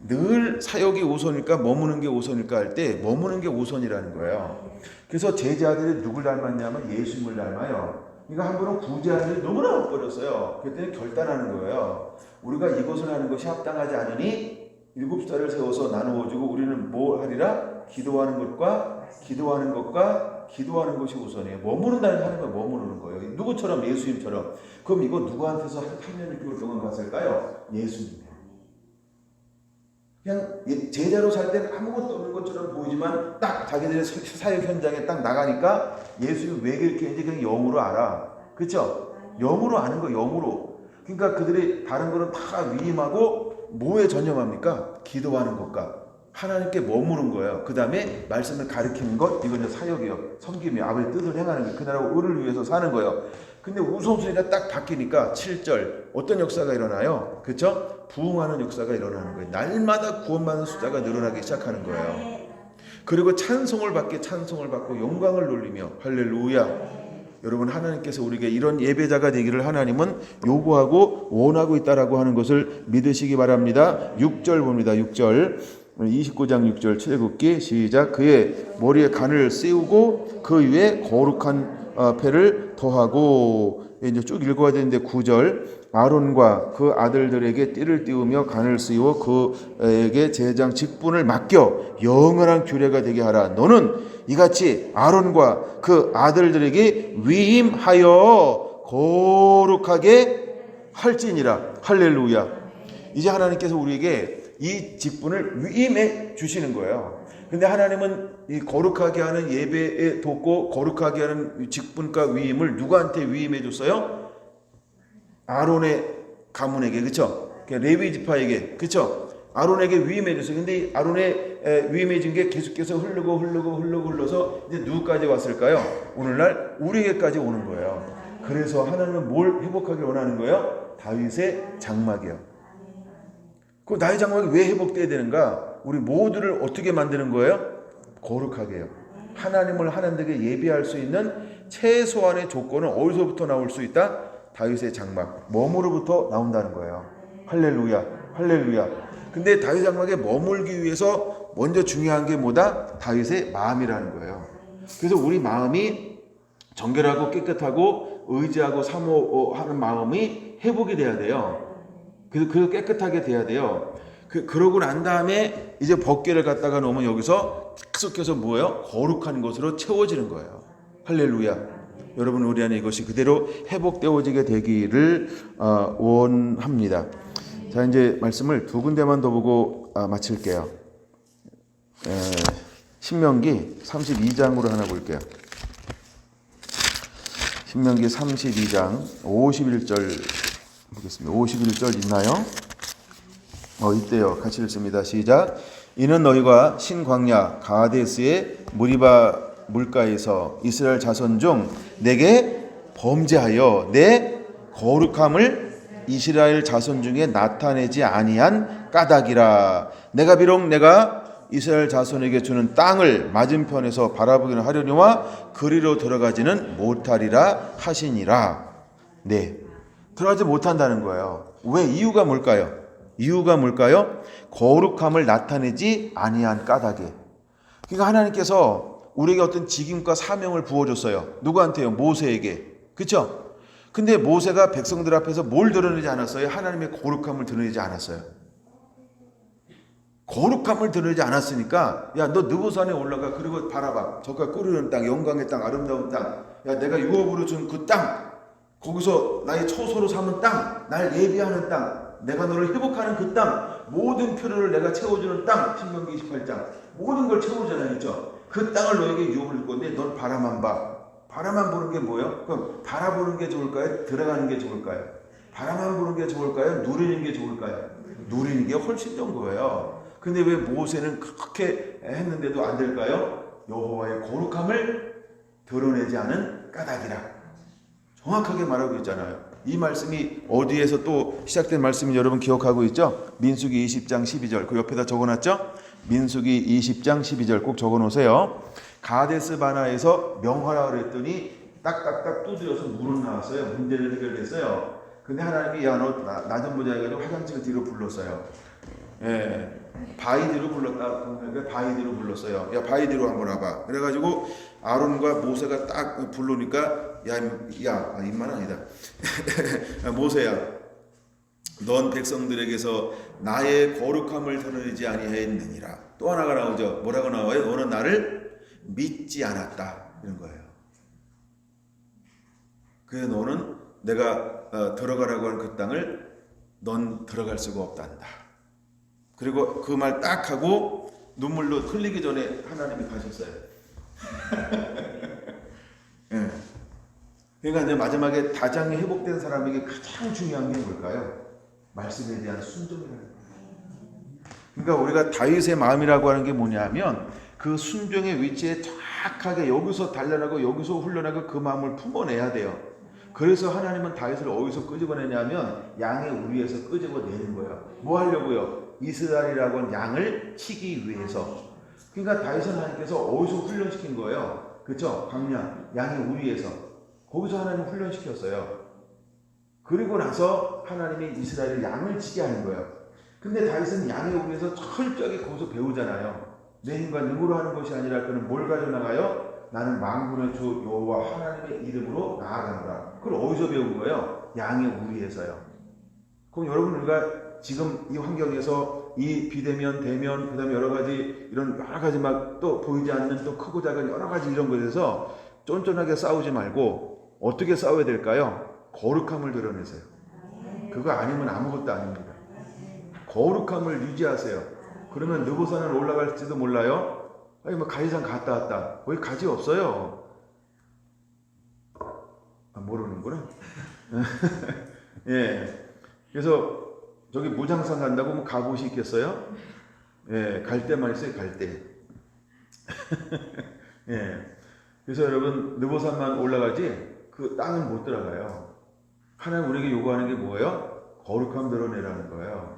늘 사역이 우선일까 머무는 게 우선일까 할 때 머무는 게 우선이라는 거예요. 그래서 제자들이 누굴 닮았냐면 예수님을 닮아요. 그러니까 한 분은 구제하는 일이 너무나 못버렸어요. 그랬더니 결단하는 거예요. 우리가 이것을 하는 것이 합당하지 않으니 7자를 세워서 나누어주고 우리는 뭐 하리라? 기도하는 것과 기도하는 것이 우선이에요. 머무른다는 게 하는 거 머무르는 거예요. 누구처럼? 예수님처럼. 그럼 이거 누구한테서 한 3년 6개월 동안 갔을까요? 예수님. 그냥 제자로 살 때는 아무것도 없는 것처럼 보이지만 딱 자기들의 사역 현장에 딱 나가니까 예수님이 왜 그렇게 했는지 그냥 영으로 알아. 그렇죠? 영으로 아는 거 영으로. 그러니까 그들이 다른 거는 다 위임하고 뭐에 전념합니까? 기도하는 것과 하나님께 머무른 거예요. 그 다음에 말씀을 가르치는 것, 이건 사역이요. 섬김이 아버지 뜻을 행하는 거예요. 그 나라 의를 위해서 사는 거예요. 근데 우선순위가 딱 바뀌니까 7절 어떤 역사가 일어나요? 그렇죠? 부흥하는 역사가 일어나는 거예요. 날마다 구원받는 숫자가 늘어나기 시작하는 거예요. 그리고 찬송을 받고 영광을 돌리며 할렐루야. 여러분 하나님께서 우리에게 이런 예배자가 되기를 하나님은 요구하고 원하고 있다라고 하는 것을 믿으시기 바랍니다. 6절 봅니다. 6절 29장 6절 출애굽기 시작. 그의 머리에 간을 씌우고 그 위에 거룩한 패를 더하고 이제 쭉 읽어야 되는데 9절 아론과 그 아들들에게 띠를 띄우며 간을 씌워 그에게 제장 직분을 맡겨 영원한 규례가 되게 하라. 너는 이같이 아론과 그 아들들에게 위임하여 거룩하게 할지니라. 할렐루야. 이제 하나님께서 우리에게 이 직분을 위임해 주시는 거예요. 근데 하나님은 이 거룩하게 하는 예배에 돕고 거룩하게 하는 직분과 위임을 누구한테 위임해 줬어요? 아론의 가문에게. 그렇죠? 레위 지파에게. 그렇죠? 아론에게 위임해 줬어요. 근데 아론의 위임해 준 게 계속해서 흘러서 이제 누구까지 왔을까요? 오늘날 우리에게까지 오는 거예요. 그래서 하나님은 뭘 회복하길 원하는 거예요? 다윗의 장막이요. 그 나의 장막이 왜 회복돼야 되는가? 우리 모두를 어떻게 만드는 거예요? 거룩하게 해요. 하나님께 예배할 수 있는 최소한의 조건은 어디서부터 나올 수 있다? 다윗의 장막, 머무로부터 나온다는 거예요. 할렐루야, 할렐루야. 근데 다윗 장막에 머물기 위해서 먼저 중요한 게 뭐다? 다윗의 마음이라는 거예요. 그래서 우리 마음이 정결하고 깨끗하고 의지하고 사모하는 마음이 회복이 돼야 돼요. 그래서 깨끗하게 돼야 돼요. 그러고 난 다음에 이제 법궤를 갖다가 놓으면 여기서 계속해서 뭐예요? 거룩한 것으로 채워지는 거예요. 할렐루야. 여러분 우리 안에 이것이 그대로 회복되어지게 되기를 원합니다. 자 이제 말씀을 두 군데만 더 보고 마칠게요. 신명기 32장으로 하나 볼게요. 신명기 32장 51절 보겠습니다. 51절 있나요? 있대요. 같이 읽습니다. 시작. 이는 너희가 신광야 가데스의 무리바 물가에서 이스라엘 자손 중 내게 범죄하여 내 거룩함을 이스라엘 자손 중에 나타내지 아니한 까닭이라. 내가 비록 내가 이스라엘 자손에게 주는 땅을 맞은편에서 바라보기는 하려니와 그리로 들어가지는 못하리라 하시니라. 네, 들어가지 못한다는 거예요. 왜? 이유가 뭘까요? 이유가 뭘까요? 거룩함을 나타내지 아니한 까닭에. 그러니까 하나님께서 우리에게 어떤 직임과 사명을 부어줬어요. 누구한테요? 모세에게. 그렇죠? 근데 모세가 백성들 앞에서 뭘 드러내지 않았어요? 하나님의 거룩함을 드러내지 않았어요. 거룩함을 드러내지 않았으니까, 야, 너 느보산에 올라가. 그리고 바라봐. 저가 끓이는 땅, 영광의 땅, 아름다운 땅. 야, 내가 유업으로 준 그 땅, 거기서 나의 처소로 삼은 땅, 날 예비하는 땅, 내가 너를 회복하는 그 땅, 모든 필요를 내가 채워주는 땅, 신명기 28장. 모든 걸 채우잖아요. 그렇죠? 그 땅을 너에게 유업을 줄 건데 넌 바라만 봐. 바라만 보는 게 뭐예요? 그럼 바라보는 게 좋을까요? 들어가는 게 좋을까요? 바라만 보는 게 좋을까요? 누리는 게 좋을까요? 누리는 게 훨씬 좋은 거예요. 근데 왜 모세는 그렇게 했는데도 안 될까요? 여호와의 거룩함을 드러내지 않은 까닭이라. 정확하게 말하고 있잖아요. 이 말씀이 어디에서 또 시작된 말씀인지 여러분 기억하고 있죠? 민수기 20장 12절. 그 옆에다 적어놨죠? 민수기 20장 12절 꼭 적어놓으세요. 가데스 바나에서 명하라 그랬더니 딱딱딱 두드려서 물은 나왔어요. 문제를 해결됐어요. 근데 하나님이 야, 너 나 좀 보자 해가지고 화장실 뒤로 불렀어요. 예, 바위 뒤로 불렀다. 그러니까 바위 뒤로 불렀어요. 야, 바위 뒤로 한번 와봐. 그래가지고 아론과 모세가 딱 부르니까 입만 아니다. 모세야, 넌 백성들에게서 나의 거룩함을 드러내지 아니하였느니라. 또 하나가 나오죠. 뭐라고 나와요? 너는 나를 믿지 않았다. 이런 거예요. 그래서 너는 내가 들어가라고 하는 그 땅을 넌 들어갈 수가 없단다. 그리고 그 말 딱 하고 눈물로 흘리기 전에 하나님이 가셨어요. 네. 그러니까 이제 마지막에 다장이 회복된 사람에게 가장 중요한 게 뭘까요? 말씀에 대한 순종이라는 거예요. 그러니까 우리가 다윗의 마음이라고 하는 게 뭐냐면 그 순종의 위치에 정확하게 여기서 단련하고 여기서 훈련하고 그 마음을 품어내야 돼요. 그래서 하나님은 다윗을 어디서 끄집어내냐면 양의 우리에서 끄집어내는 거예요. 뭐 하려고요? 이스라엘이라고 하는 양을 치기 위해서. 그러니까 다윗은 하나님께서 어디서 훈련시킨 거예요? 그렇죠? 광야, 양의 우리에서. 거기서 하나님 훈련시켰어요. 그리고 나서 하나님이 이스라엘의 양을 치게 하는 거예요. 근데 다윗은 양의 우리에서 철저하게 거기서 배우잖아요. 내 힘과 능으로 하는 것이 아니라 그는 뭘 가져나가요? 나는 만군의 주 여호와 하나님의 이름으로 나아간다. 그걸 어디서 배운 거예요? 양의 우리에서요. 그럼 여러분, 우리가 지금 이 환경에서 이 비대면, 대면, 그 다음에 여러 가지 이런 여러 가지 막 또 보이지 않는 또 크고 작은 여러 가지 이런 것에서 쫀쫀하게 싸우지 말고 어떻게 싸워야 될까요? 거룩함을 드러내세요. 그거 아니면 아무것도 아닙니다. 거룩함을 유지하세요. 그러면 느보산을 올라갈지도 몰라요. 아니 뭐 가지산 갔다 왔다. 거기 가지 없어요. 아, 모르는구나. 예. 그래서 저기 무장산 간다고 뭐 갑옷이 있겠어요? 예, 갈 때만 있어요, 갈 때. 예. 그래서 여러분, 느보산만 올라가지 그 땅은 못 들어가요. 하나님 우리에게 요구하는 게 뭐예요? 거룩함 드러내라는 거예요.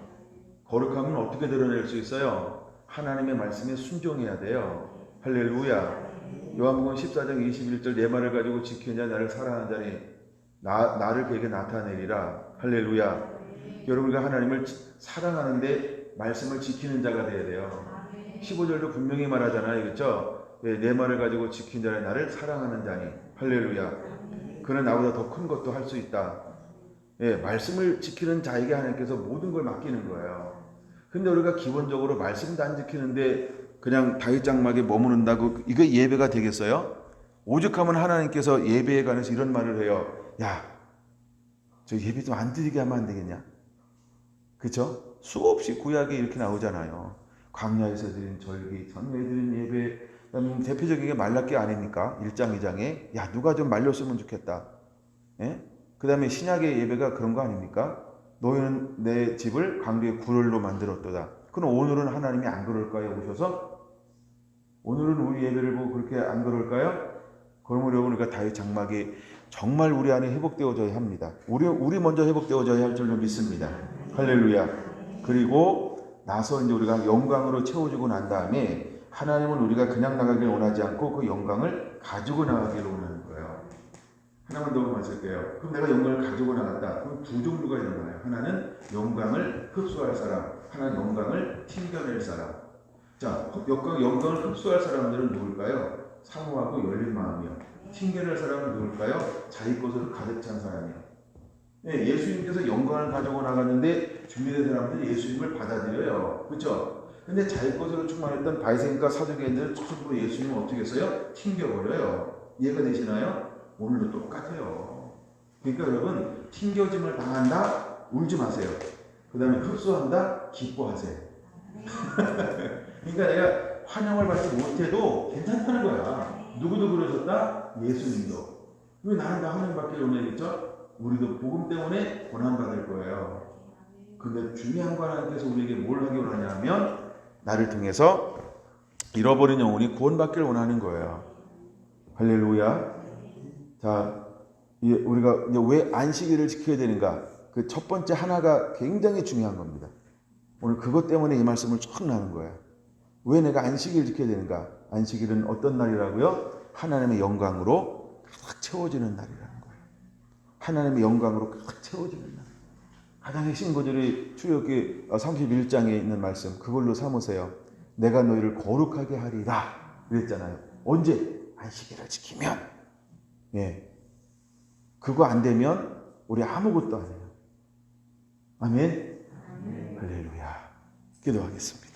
거룩함은 어떻게 드러낼 수 있어요? 하나님의 말씀에 순종해야 돼요. 할렐루야. 요한복음 14장 21절 내 말을 가지고 지키는 자 나를 사랑하는 자니 나를 그에게 나타내리라. 할렐루야. 여러분과 하나님을 사랑하는데 말씀을 지키는 자가 돼야 돼요. 15절도 분명히 말하잖아요. 그렇죠? 내 말을 가지고 지킨 자는 나를 사랑하는 자니. 할렐루야. 그는 나보다 더 큰 것도 할 수 있다. 예, 말씀을 지키는 자에게 하나님께서 모든 걸 맡기는 거예요. 근데 우리가 기본적으로 말씀도 안 지키는데 그냥 다윗장막에 머무른다고 이거 예배가 되겠어요? 오죽하면 하나님께서 예배에 관해서 이런 말을 해요. 야, 저 예배 좀 안 드리게 하면 안 되겠냐? 그렇죠? 수없이 구약에 이렇게 나오잖아요. 광야에서 드린 절기, 전야에 드린 예배, 대표적인 게 말라기 아닙니까? 1장, 2장에 야 누가 좀 말렸으면 좋겠다. 예? 그 다음에 신약의 예배가 그런 거 아닙니까? 너희는 내 집을 강도의 굴로 만들었도다. 그럼 오늘은 하나님이 안 그럴까요? 오셔서? 오늘은 우리 예배를 보고 그렇게 안 그럴까요? 그러므로 우리가 다윗 장막이 정말 우리 안에 회복되어져야 합니다. 우리 먼저 회복되어져야 할 줄로 믿습니다. 할렐루야. 그리고 나서 이제 우리가 영광으로 채워주고 난 다음에 하나님은 우리가 그냥 나가길 원하지 않고 그 영광을 가지고 나가기를 원하는 거예요. 하나만 더 말씀드릴게요. 그럼 내가 영광을 가지고 나갔다. 그럼 두 종류가 있는 거예요. 하나는 영광을 흡수할 사람, 하나는 영광을 튕겨낼 사람. 자, 영광을 흡수할 사람들은 누굴까요? 사모하고 열린 마음이요. 튕겨낼 사람은 누굴까요? 자기 것으로 가득 찬 사람이요. 네, 예수님께서 영광을 가지고 나갔는데 준비된 사람들이 예수님을 받아들여요. 그렇죠? 근데 자기 것으로 충만했던 바리새인과 사두개인들은 전부 예수님을 어떻게 했어요? 튕겨버려요. 이해가 되시나요? 오늘도 똑같아요. 그러니까 여러분, 튕겨짐을 당한다? 울지 마세요. 그 다음에 흡수한다? 기뻐하세요. 그러니까 내가 환영을 받지 못해도 괜찮다는 거야. 누구도 그러셨다? 예수님도. 왜 나는 다 환영받기를 원하겠죠? 우리도 복음 때문에 고난받을 거예요. 근데 중요한 건 하나님께서 우리에게 뭘 하기 원하냐면 나를 통해서 잃어버린 영혼이 구원받기를 원하는 거예요. 할렐루야. 자, 우리가 이제 왜 안식일을 지켜야 되는가? 그 첫 번째 하나가 굉장히 중요한 겁니다. 오늘 그것 때문에 이 말씀을 쭉 나눈 거예요. 왜 내가 안식일을 지켜야 되는가? 안식일은 어떤 날이라고요? 하나님의 영광으로 가득 채워지는 날이라는 거예요. 하나님의 영광으로 가득 채워지는 날. 가장 핵심 구절이 출애굽기 31장에 있는 말씀, 그걸로 삼으세요. 내가 너희를 거룩하게 하리라 그랬잖아요. 언제? 안식일을 지키면. 예. 그거 안 되면 우리 아무것도 안 해요. 아멘. 할렐루야. 기도하겠습니다.